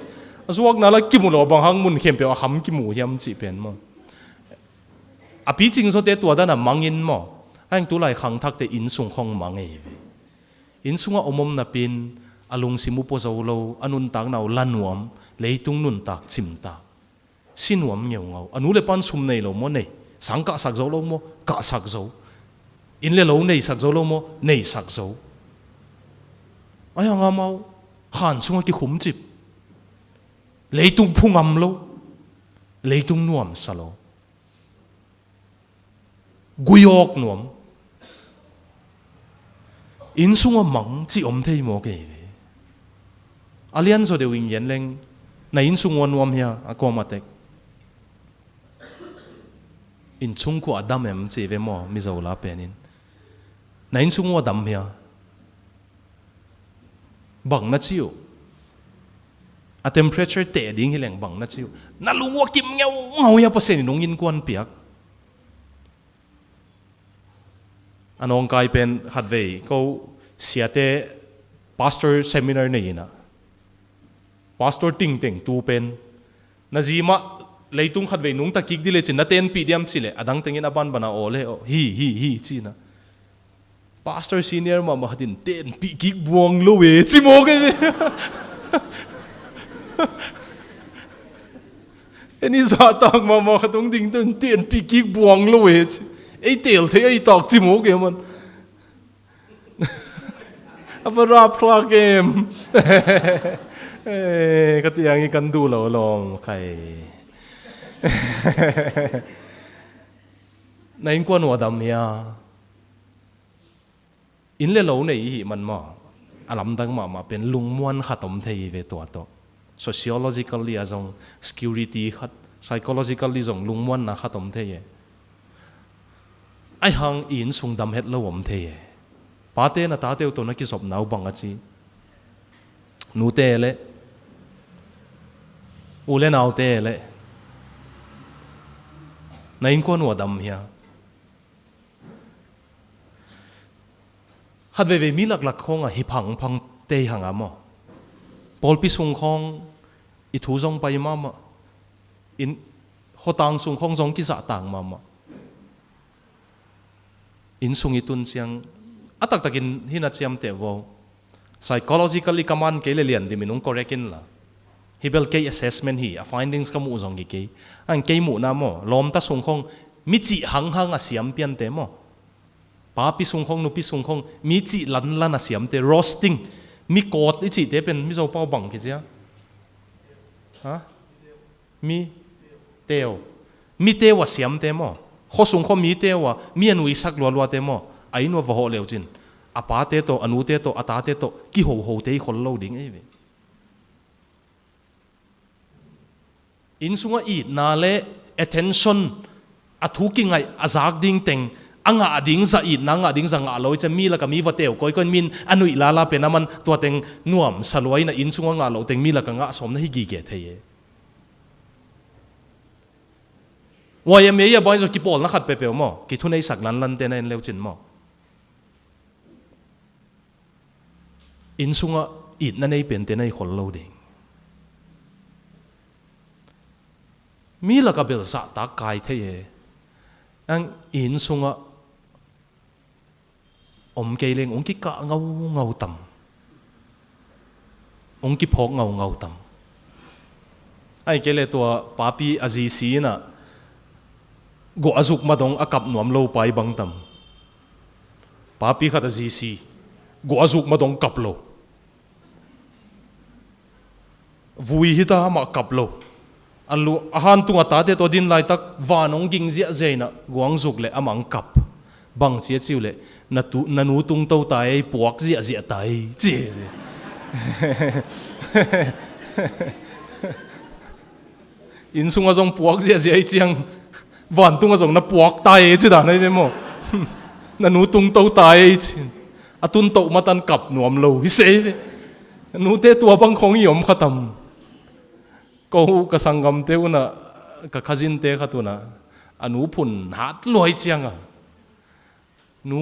zuang na la kim lo bang hang mun khem pe ham kim hiam chi pen ma a pi ching so te tua da na mangin mo anh tu lai khang thak te in sung khong mangai in sunga omom na pin alung simu po zolo anun tak nau lanuam leitung nun tak chim ta sinuam ngeu ngau anu le pan sum nei lo mo nei sang ka sak zo lo mo ka sak zo in le lo nei sak zo lo mo nei sak zo ai nga mau han sunga ki khum chip leitung phungam lo leitung nuam salo guyok nuam in sunga mang chi om thei mo ke alian zo de wing yen leng na in sunga nuam hia akomatek in chung ko adam em chi ve mo mi zo la penin na in sunga dam hia bang na chiu a temperature te ding hileng bang na chiu na luwa kim ngau ya pasen nong in kwan piak anong kai pen khat ve ko siate pastor seminar nei na pastor ting tu pen na zima leitung khat ve nung ta kik dile chin na ten pdm chile adang tengin aban bana ole hi chi na pastor senior ma mahatin ten pi kik buang lo we chi mo ke eni za tak ma khatung ding ten pi kik buang lo we ei tel the ei tak chi mo ke man apa rap flag game katiang ikan du lo long kai nain kwan wadam ya in le lo nei hi man ma alam dang ma pen lungmuan khatom thei ve to to sociologically azong security khat psychologically zong lungmuan na khatom thei ai hang in sung dam het lo om thei pa te na ta te to na ki sop nau bang achi nu te le u le nau te le nain kwan wadam hia hat ve mi lak khong a hi phang te hanga mo pol pi sung khong i thu zong pai ma in hotang sung khong zong ki za tang ma in sung i tun chiang atak takin hina chiam te vo psychologically kaman ke le lian di minung correctin la hibel ke assessment hi a findings ka mu zong ki an ke mu na mo lom ta sung khong mi chi hang a siam pian te mo pa pi sung khong nu pi sung khong mi chi lan a siam te roasting mi kot i chi te pen mi zo pau bang ki sia ha mi teo wa siam te mo kho sung khom mi te wa mi anui sak lo te mo ai no vo leo chin apa te to anu te to ata te to ki ho te khol lo ding e ve in sunga i na le attention athu ki ngai azak ding teng anga ding za i na nga ding za nga lo cha mi la ka mi va teo koi kon min anui la pe na man to teng nuam saloi na in sunga nga lo teng mi la ka nga som na hi gi ge thei wa ya me ya boy zo ki pol na khat pe pe mo ki thu nei sak lan te na en leo chin mo in sunga i na nei pen te nei khol lo ding mi la ka bel sa ta kai thei ang in sunga om ke leng ong ki ka ngau tam ong ki phok ngau tam ai ke le to papi azi si na go azuk madong akap nuam lo pai bang tam papi khat azi si go azuk madong kap lo vui hita ma kap lo alu ahan tunga ta te to din lai tak vanong ging zia zeina guang zuk le amang kap bang chia chiu le na nu tung to tai puak zia zia tai chi in sunga jong puak zia zia chiang van tunga jong na puak tai chi da nei mo na nu tung to tai chi atun to matan kap nuam lo hi se nu te tua bang khong yom khatam ko ka sangam te una ka khazin te khatuna anu phun hat loi chiang nu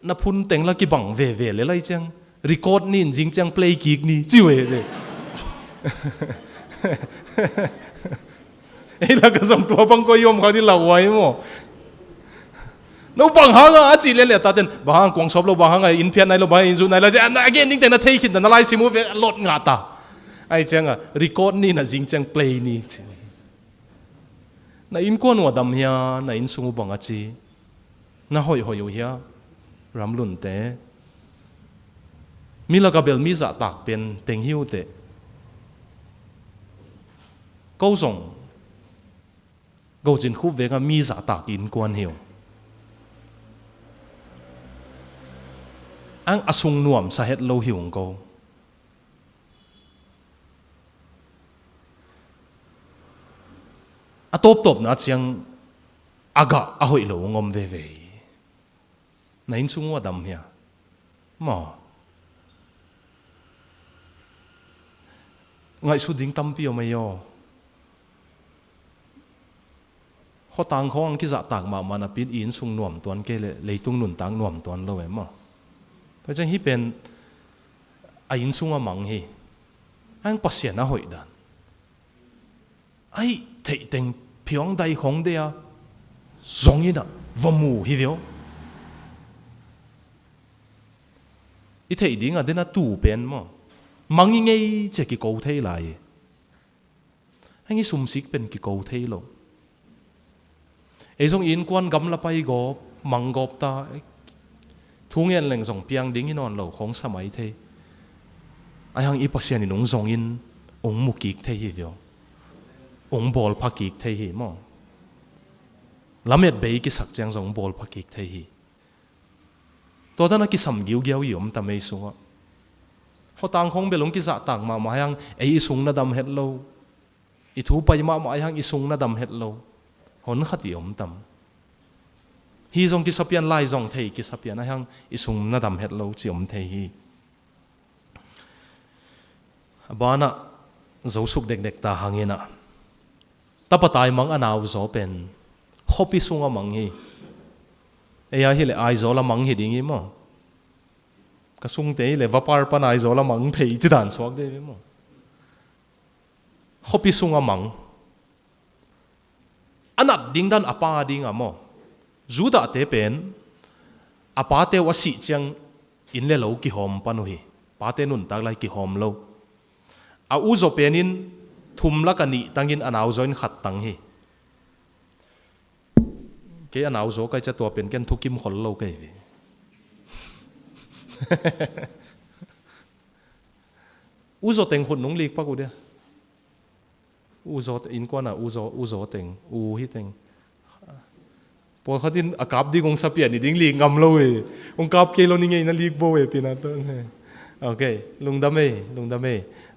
na phun teng la ki bang ve ve le lai chiang record nin jing chiang play kick ni chiwe de ei la ka som tua bang ko yom kha di lawai mo no bang hanga a chi le le ta ten bang kwang sop lo bang hanga in pian nai lo bang in zu nai la ja again ning ten na thei khin na lai simu ve lot nga ta ai chang record ni na jing chang play ni na in kon wa dam hia na in sungu bang a chi na hoi hoi yu hia ram lun te mi la ka bel mi za tak pen teng hiu te câu song câu jin khu ve ka mi za tak in kwan hiu ang asung nuam sa het lo hiung ko atop na chiang aga a hoi lo ngom ve ve na in sung wa dam hia mo ngai su ding tam pi mai yo ho tang khong ki za tak ma mana pin in sung nuam tuan ke le leitung nun tang nuam tuan lo em moเพราะฉะนั้นที่เป็นอายินซุงอามังฮีอันปัสยานะหอยดันไอ้เทติงเพียงใดของเดียสองยินะวมูฮิวิโออีเทติงอ่ะเดน่าตู่เป็นมั้งมังยังไงจะกี่โกเทไลไอ้นี่สุ่มสิกเป็นกี่โกเทโลไอ้ทรงอินกวนกำละไปกอบมังกอบตาทุ่งเงินแหล่งส่งเปียงดิ้งที่นอนเหล่าของสมัยเทไอ้หังอีปัสยานินงส่งอินองมุกิกเทฮีเดียวองบอลพักิกเทฮีมั้งล้ำเม็ดเบย์กิสักจังส่งบอลพักิกเทฮีตัวนั้นกิสัมกิ้วเกี่ยวอยู่มันทำไม่สูงอ่ะเขาต่างคงเบลงกิสักต่างมาหังไอ้สูงน่ะดำเฮ็ดโลอีทูไปมาหังอีสูงน่ะดำเฮ็ดโลหนขัดอยู่มันทำฮีจงกิสับยันไล่จงเทกิสับยันนะฮังอิสุงนาดำเฮ็ดโลจิอมเทฮีบ้านน่ะเจ้าสุกเด็กๆตาหังยินะตาปตายมังอนาวโจเป็นฮอปิสุงอามังฮีเอ้ยฮิเลไอโจละมังฮีดิ้งฮีมั้งกระสุงเตยเลวปาร์ปนไอโจละมังเทจิดานสวกเดยมั้งฮอปิสุงอามังอันนัดดิ้งดันอปาดิ้งอ่ะมั้งจูดาเตเป็นอาปาเตวสิจังอินเลโลกิหอมปานุฮีปาเตนุนตักไลกิหอมโลอาอูโจเป็นอินทุมละกันนี่ตั้งอินอนาวโจอินขัดตั้งฮีเกอนาวโจก็จะตัวเป็นกันทุกิมขลโลเกยอูโจเต็งหุ่นนุ่งลีกปะกูเดียอูโจอินกว่าน่ะอูโจเต็งอูฮิเต็งพอเขาที่อากาศดีกงสเปียนี่ดิ้งลีกงำเลยองกาบเกลนี่ไงนั่นลีกโบเวปีนั้นต้นโอเคลุงดำเม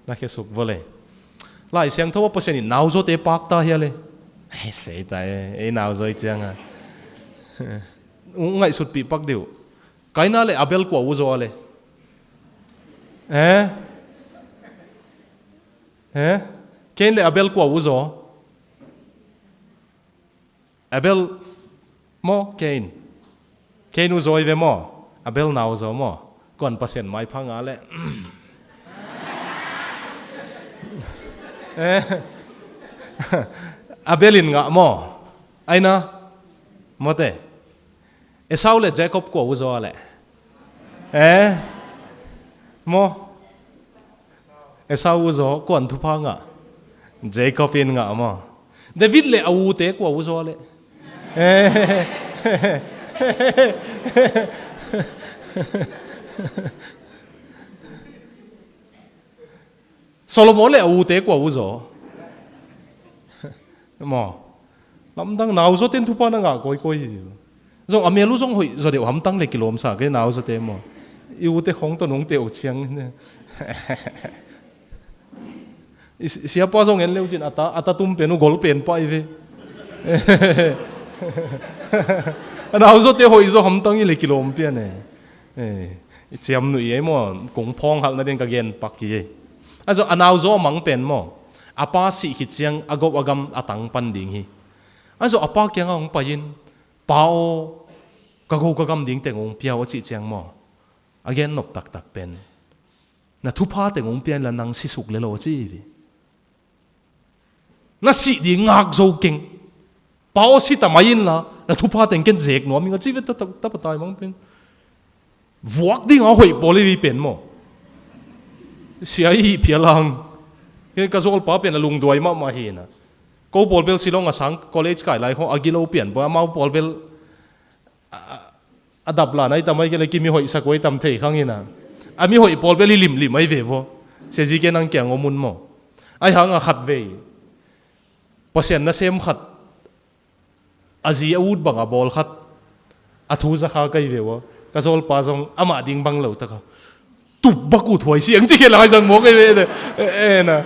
นักเขสุกบ่เลยไล่เสียงทั่วเปอร์เซ็นต์นี่หนาวโจเตปากตาเฮียเลยเฮ้ยเสียใจไอ้หนาวโจอีจังอ่ะไงสุดปีปักเดียวไกน่าเลยอาเบลกว่าอูโจเลยเคนเลยอาเบลกว่าอูโจอาเบลมอเคนอุโจยเวมออาเบลนาวโจมอก่อนเปอร์เซ็นต์ไม่พังอะไรอาเบลินงะมอไอ้นะมอเตเอซาวเลเจคอบกว่าอุโจอะไรมอเอซาวอุโจก่อนทุพังอ่ะเจคอบเป็นงะมอเดวิดเลอาวูเตกว่าอุโจเลยโซโลมอนเลยอูเตกว่าอูโจ mà lắm tăng nào số tiền thu pa nó ngã coi rồi à mẹ lúc giống hội rồi đều hắm tăng lấy kilo sa cái nào số tiền mà yêu te không tôi nông tiêu chiang siapa giống en leo chin ata tum penu gol pen pa ive nào số tiền hội rồi hắm tăng lấy kilo pen này chiam nuôi ấy mà cũng phong hal na den cái gen pak kia azo anau zo mang pen mo apa si khit chiang agop agam atang pan ding hi azo apa kyang ong payin pao kago kagam ding te ngong piao chi chiang mo again nop tak tak pen na thu pa te ngong pian la nang si suk le lo chi vi na si di ngak zo king pao si ta mayin la na thu pa teng ken jek no mi nga chi ve ta pa tai mang pen vuak ding a hoi poli vi pen mo sia hi pialang cái zol pa pen lung duai ma hi na ko bol bel silong asang college kai lai ho agilo pian ba mau bol bel adap la nai tamai ke le kimi hoi sakoi tam thei khangina ami hoi bol bel lim ai ve vo se ji ke nang kyang omun mo ai hang a khat ve pasien na sem khat azi aud banga bol khat athu za kha kai ve wo ka zol pa jong ama ding bang lo ta ka tu baku thoi siang chi ke lai jang mo kai ve na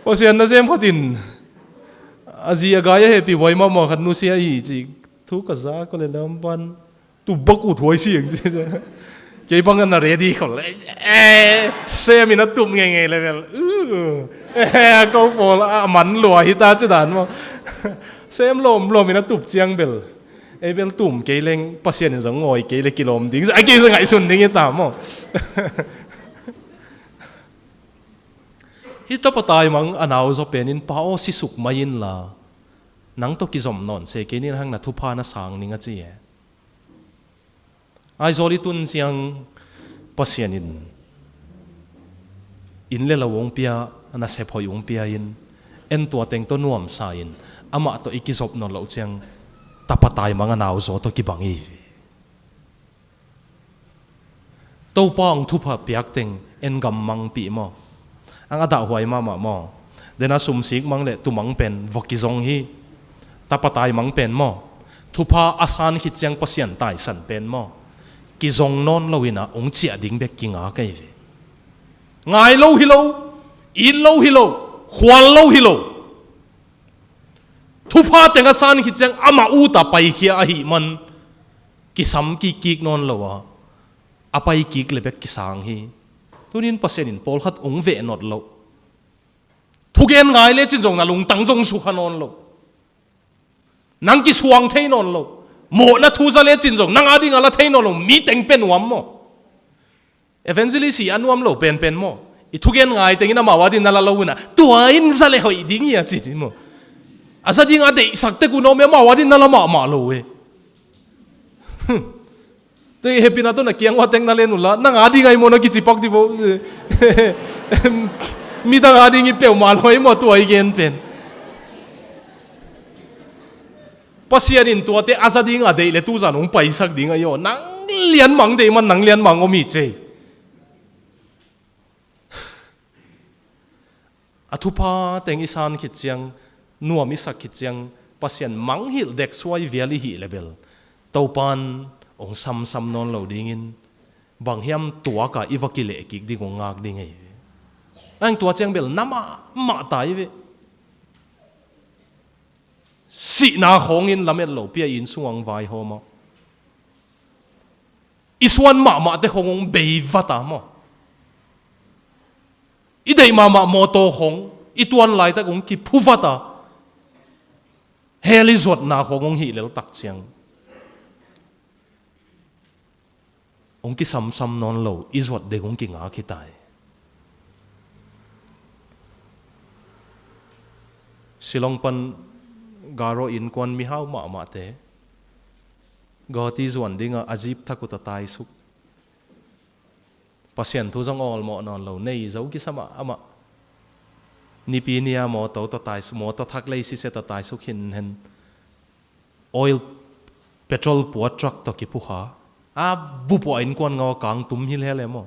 pasien na sem khatin azi aga ya happy boy ma khat nu sia hi chi thu ka za ko le lam ban tu baku thoi siang chi ke bang na ready khol sem ina tum nge level ko pol man lo hi ta chi dan mo sem lom ina tup chiang bel e bel tum ke leng pasien jong ngoi ke le kilom ding ai ke ngai sun ding ta mo hi ta patai mang anau zo penin pao si suk main la nang to ki zom non se ke ni hang na thu pa na sang ninga chi ai zoli tun siang pasien in le lawong pia na se phoi ung pia in en tua teng to nuam sa in ama to ikizop non lo chiang tapatai mga nao zo to kibangi to pang thu pa piak teng en gam mang pi mo ang ada huai mama mo dena sum sik mang le tu mang pen vokizong hi tapatai mang pen mo thu pa asan hit chiang pasien tai san pen mo kizong non lowina ong chia ding bek kinga kai ve ngai lo hi lo in lo hi lo khual lo hi lo thu pa tenga san hi chang ama u ta pai khia a hi man ki sam ki kik non lowa apai kik lebek ki sang hi tunin pasen in pol khat ong ve not lo thu gen ngai le chin jong na lung tang jong su khanon lo nang ki suang thein non lo mo na thu za le chin jong nang adi ngala thein non lo mi teng pen wam mo eventually si anuam lo pen mo i thu gen ngai tengina ma wadi nala lo na tuain za le hoi ding ya chi mo asa ding ade sakte ku no me ma wadi nala ma lo we te happy na to na kiang wa teng na le nu la nang adi ngai mo na ki chipak di bo mi da adi ngi pe ma loi mo tu ai gen pen pasian in tu te asa ding ade le tu za nong pai sak ding ayo nang lian mang de man nang lian mang o mi che athupa teng isan khit chiang nuam isak khit chiang pasian mang hil dek suai viali hi level topan ong sam non lo ding in bang hiam tua ka iwakile kik ding ong ngak ding ei ang tua chiang bel nama ma tai ve si na khong in lamet lo pia in suang vai ho mo iswan ma te khong be vata mo idei mama moto khong ituan lai ta kong ki phuvata heli zot na khong hi lel tak chiang ong ki sam non lo izot de kong ki nga ki tai silong pan garo in kwan mi hau ma te goti zwan dinga ajib thakuta tai suk pasien thu jong ol mo non lo nei zo ki sama ama ni pi nia mo to tai mo to thak lei si se ta tai suk hin oil petrol pu truck to ki pu kha a bu po in kon ngaw kang tum hil hele mo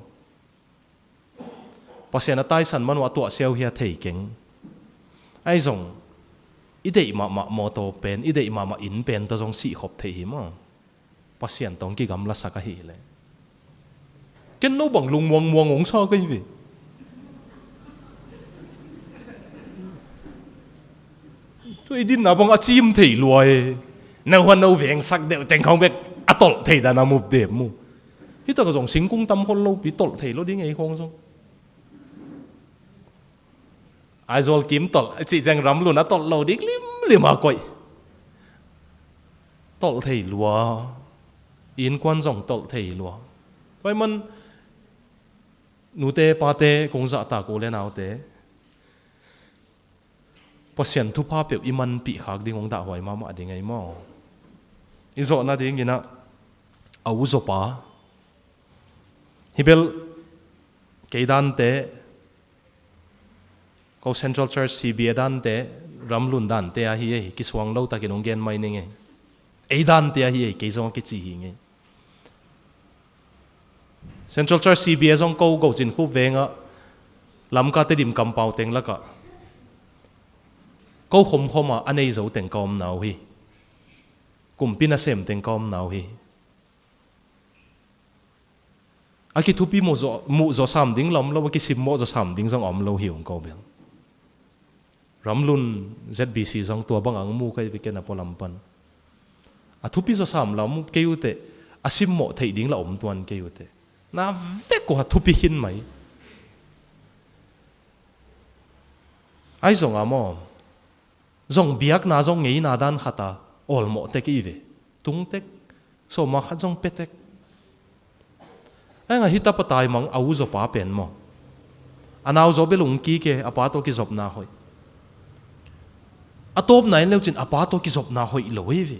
pasien a tai san man wa to sel hia thei keng ai dùng ít để mà mô tô pen ít để mà in pen to dùng sĩ hộp thì mà pasien tông cái gam là sao cái gì đấy cái nó bằng lùng muang muang ống so cái gì tôi đi nào bằng chim thì loài nào hoa nào vẹn sắc đều thành không biết tol thì đã nằm một điểm mu khi ta có dùng sinh cung tâm hôn lâu bị tol thì nó đi ngay không xong ai rồi kiếm tol chỉ rằng rắm luôn tol lâu đi lim mà quậy tol thì loài yên quan dòng tol thì loài vậy mình nụ tê pa tê cũng dạ ta cố lên nào tê pasien thu pa biểu iman bị khác đi ngong đã hoài mà đi ngay mà izo na đi ngina au zo pa hibel keidan te ko Central Church CBA dan te ramlun dan te a hi ki swang lo ta ki nong gen mai ninge eidan te a hi ke zo ki chi hi nge Central Church CBA zong ko go jin khu venga lam ka te dim kam pau teng la ka ko khom khoma anei zo teng kom nau hi kum pina sem teng kom nau hi aki thupi mo zo sam ding lom lo ki sim mo zo sam ding zong om lo hiung ko bel ramlun ZBC zong tua bang ang mu kai viken apolam pan a thupi zo sam lam ke ute asim mo thei ding la om tuan ke ute na ve ko thupi hin mai ai zong amo zong biak na zong ngei na dan khata ol mo te ki ve tung tek so ma kha zong petek ai nga hita patai mang au zo pa pen mo anau zo belung ki ke apa to ki zop na hoi atop nai leu chin apa to ki zop na hoi lo ve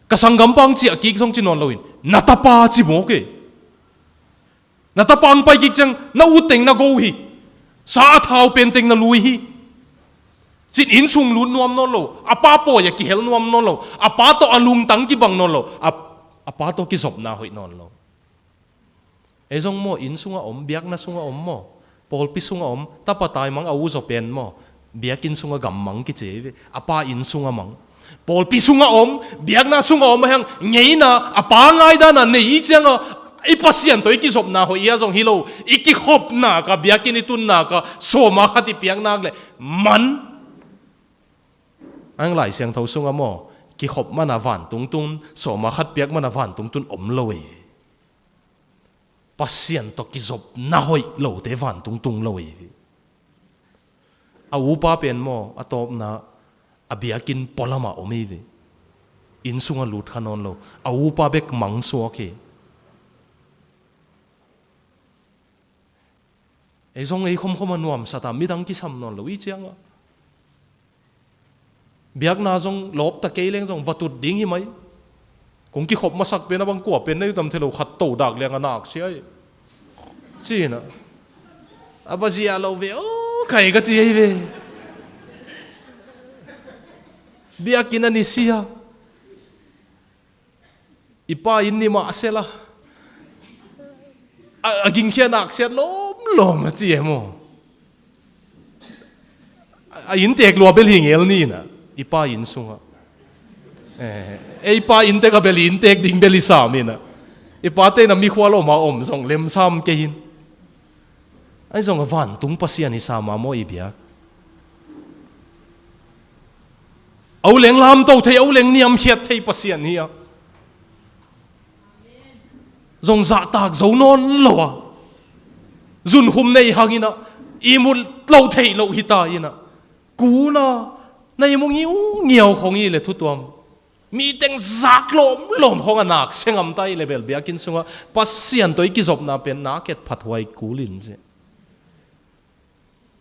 kasangam pang chi ki zong chin on loin natapa chi mo ke natapang pai ki chang na uteng na go hi sa thao pen teng na lui hi chin in sung lu nuam no lo apa po ya ki hel nuam no lo apa to alung tang ki bang no lo apa to ki zop na hoi non lo e zong mo in sunga om biak na sunga om mo pol pi sunga om tapatai mang au zo pen mo biak in sunga gam mang ki che apa in sunga mang pol pi sunga om biak na sunga om hang ngei na apa ngai da na nei changa i pasien to ki zop na ho ia zong hilo iki khop na ka biakin itun na ka so ma khati piang nak le man ang lai siang thau sunga mo ki khop mana van tung tung so ma khat piak mana van tung tun om lo e pasien to ki zop na hoi lo te van tung tung lo e a upa pen mo atop na abiakin polama omi ve in sunga lut khanon lo a upa bek mang so ke e zong ei khom khom anuam sata midang ki sam non lo i chianga biak na zong lop ta ke leng zong vatut ding hi mai kung ki khop masak pe na bang ko pen nei tam thelo khat to dak leng anak sia chi na abazia lo ve o kai ka chi ve biak ina ni sia ipa inni ma asela aging kia nak sia lom chi mo a in tek lo bel hing el ni na ipa in sunga ipa in tek bel in tek ding beli sam ina ipa te na mi khwalo ma om zong lem sam ke hin ai zong van tung pasian ni sama mo ibia au leng lam to thei au leng niam hiat thei pasian hi a zong za tak zo non lo a zun hum nei hangina imul lo thei lo hita ina ku na nei mong yu ngiao khong i le thu tuam mi teng zak lom hong anak sengam tai level biakin sunga pasian toi ki zop na pen na ket phathwai kulin je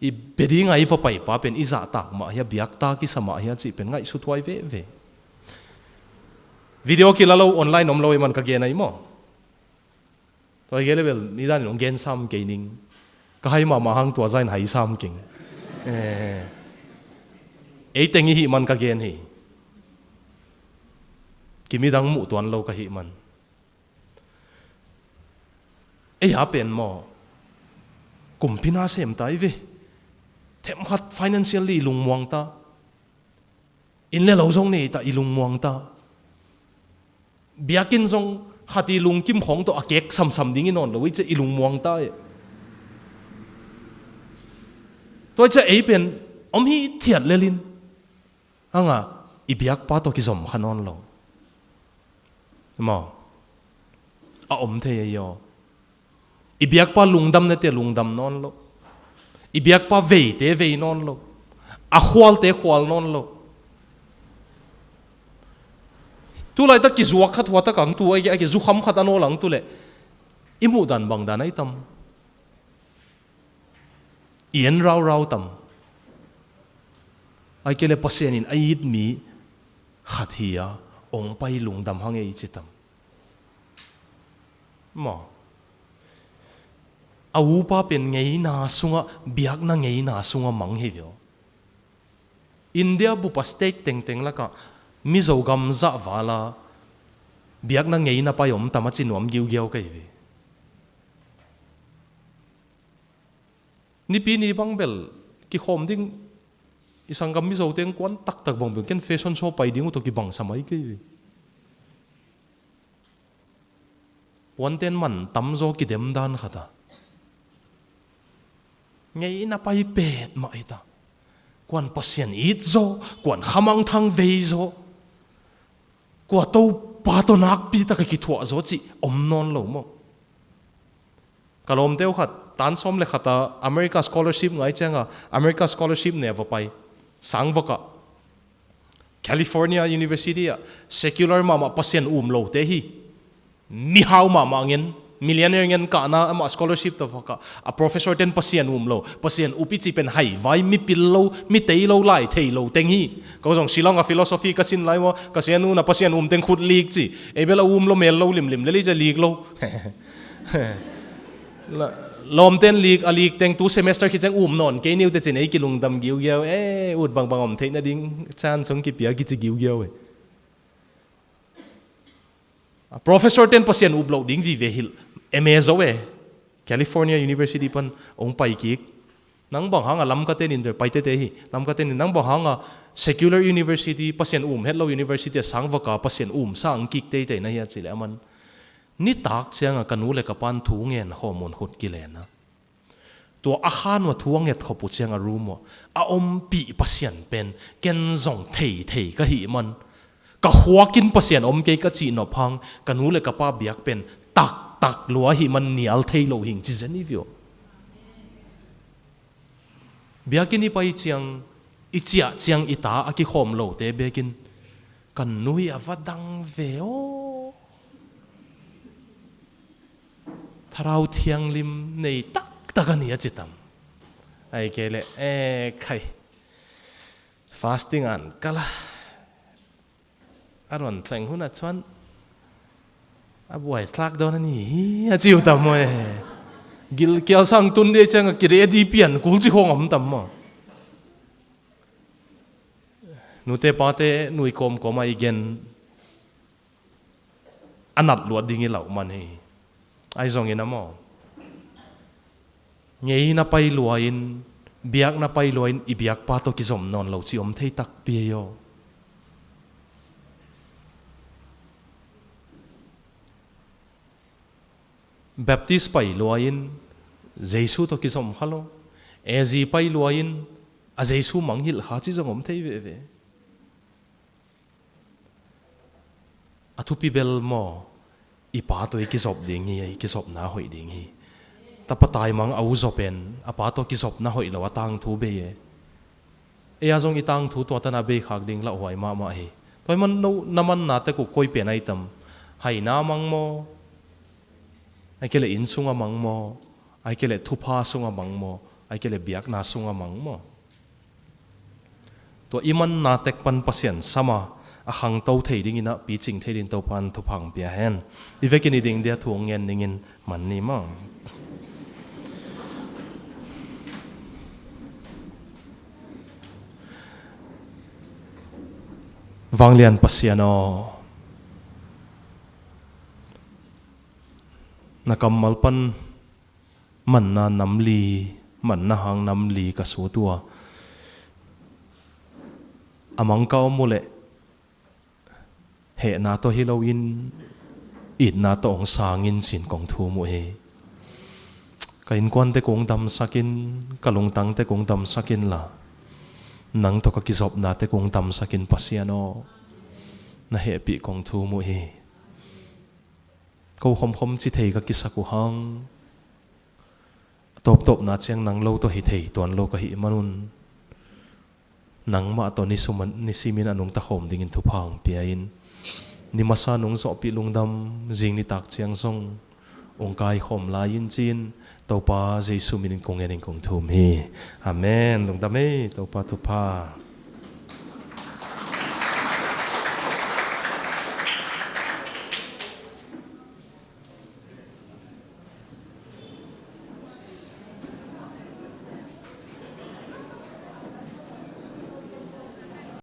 i beding ai fa pai pa pen iza tak ma ya biak ta ki sama ya chi pen ngai su thwai ve video ki lalo online om lo man ka ge nai mo tôi ghé level ni dan long gen sam ke ning ka hai ma hang tua zain hai sam king ei teng hi man ka gen hi kimi dang mu tuan lo ka hi man ei ha pen mo kumpina sem tai ve thêm khát financially lung muang ta in le lo zong nei ta ilung muang ta biakin zong khati lung kim khong to akek sam sam ding in on lo che ilung muang ta tôi che ei pen hi thiat lelin anga ibiak pa to ki zom khanon lo mo a the yo ibiak pa lungdam na te lungdam non lo ibiak pa ve te ve non lo a khwal te khwal non lo tu lai ta ki zuak khat wa ta kang tu ai ki zu kham khat ano lang tu le imu dan bang dan ai tam ien rau rau tam ai ke le pasien in ai mi khat hiya ong pai lungdam hang ei chitam mo au pa pen ngei na sunga biak na ngei na sunga mang hi yo India bu pa state teng teng la ka mizo gam za wala biak na ngei na pa yom tamachin nom giu giu kai ve ni pi ni bang bel ki khom ding isang gam mizo teng kwan tak tak bang bel ken fashion show pai ding to ki bang samai kai ve wan ten man tam zo ki dem dan khata ngei na pai pet ma ita quan pasien it zo quan khamang thang vei zo kwa to pa to nak pi ta ki thua zo chi om non lo mo kalom deu khat tan som le khata America scholarship ngai changa America scholarship ne va pai sang vaka California University secular mama pasien lo te hi ni hau mama ngen millionaire ngen ka na ama scholarship to ka a professor ten pasien lo pasien upi chi pen hai vai mi pillo mi teilo lai theilo teng hi ko jong silong a philosophy ka sin lai mo ka sian na pasien ten khut lik chi e bela lo mel lo lim lim le li ja lik lo lom ten lik a lik teng tu semester ki chang non ke niu te chen ei ki lung dam giu giu ut bang bang om the na ding chan song ki pia ki chi giu giu professor ten pasien uploading vi ve hil MA zo California University pan ong pai ki nang bang hanga lam ka ten in der pai te hi lam ka ten nang bang hanga secular university pasien hello university sang vaka pasien sang kik te te na ya chile aman ni tak chiang a kanu le ka pan thu ngen homon hut ki le na to a khan wa thuang et khopu chiang a room a om pi pasien pen ken zong thei thei ka hi man ka huakin pasien om ke ka chi no phang kanu le ka pa biak pen tak tak lua hi man nial thei lo hing chi zeni vio biakini pai chiang ichia chiang ita aki khom lo te bekin kan nui avadang veo tharau thiang lim nei tak takania chitam ai kele khai fasting an kala aron thleng huna chuan a buai thlak don ani a chiu tam mo gil kial sang tun de chang ki re di pian kul chi hong am tam mo nu te pa te nui kom kom ai gen anat luat ding i lau man hi ai zong ina mo ngei na pai luain biak na pai luain i biak pa to ki zom non lo chi om thei tak pi yo Baptist pai luain Jesu to ki zom khalo ezi pai luain a Jesu manghil kha chi zong om thei ve ve athupi bel mo ipa to ki zop ding hi ki zop na hoi ding hi tapatai mang au zopen apa to ki zop na hoi lo atang thu be e azong itang thu to tana be khak ding la hoi ma ma hi toy man no naman na te ku koi pe nai tam hai na mang mo ai kele in sunga mang mo ai kele thupa sunga mang mo ai kele biak na sunga mang mo to iman na tek pan pasien sama a hang to thei ding ina pi ching thei din to pan thu phang pia hen i vekini ding dia thuang ngen ningin man ni ma wanglian pasiano nakamal pan man na namli man na hang namli ka su tua amang ka mule he na to Halloween it na to ong sangin sin kong thu mu he kain kwan te kong dam sakin kalung tang te kong dam sakin la nang to ka kisop na te kong dam sakin pasiano na happy kong thu mu he ko khom chi thei ka kisaku hang top na chiang nang lo to hi thei ton lo ka hi manun nang ma to ni suman ni simin anung ta khom dingin thu phang piain ni masa nung zo pi lungdam jing ni tak chiang song ong kai khom la yin chin to pa jesu min kong en kong thum hi amen lungdam e to pa thu pa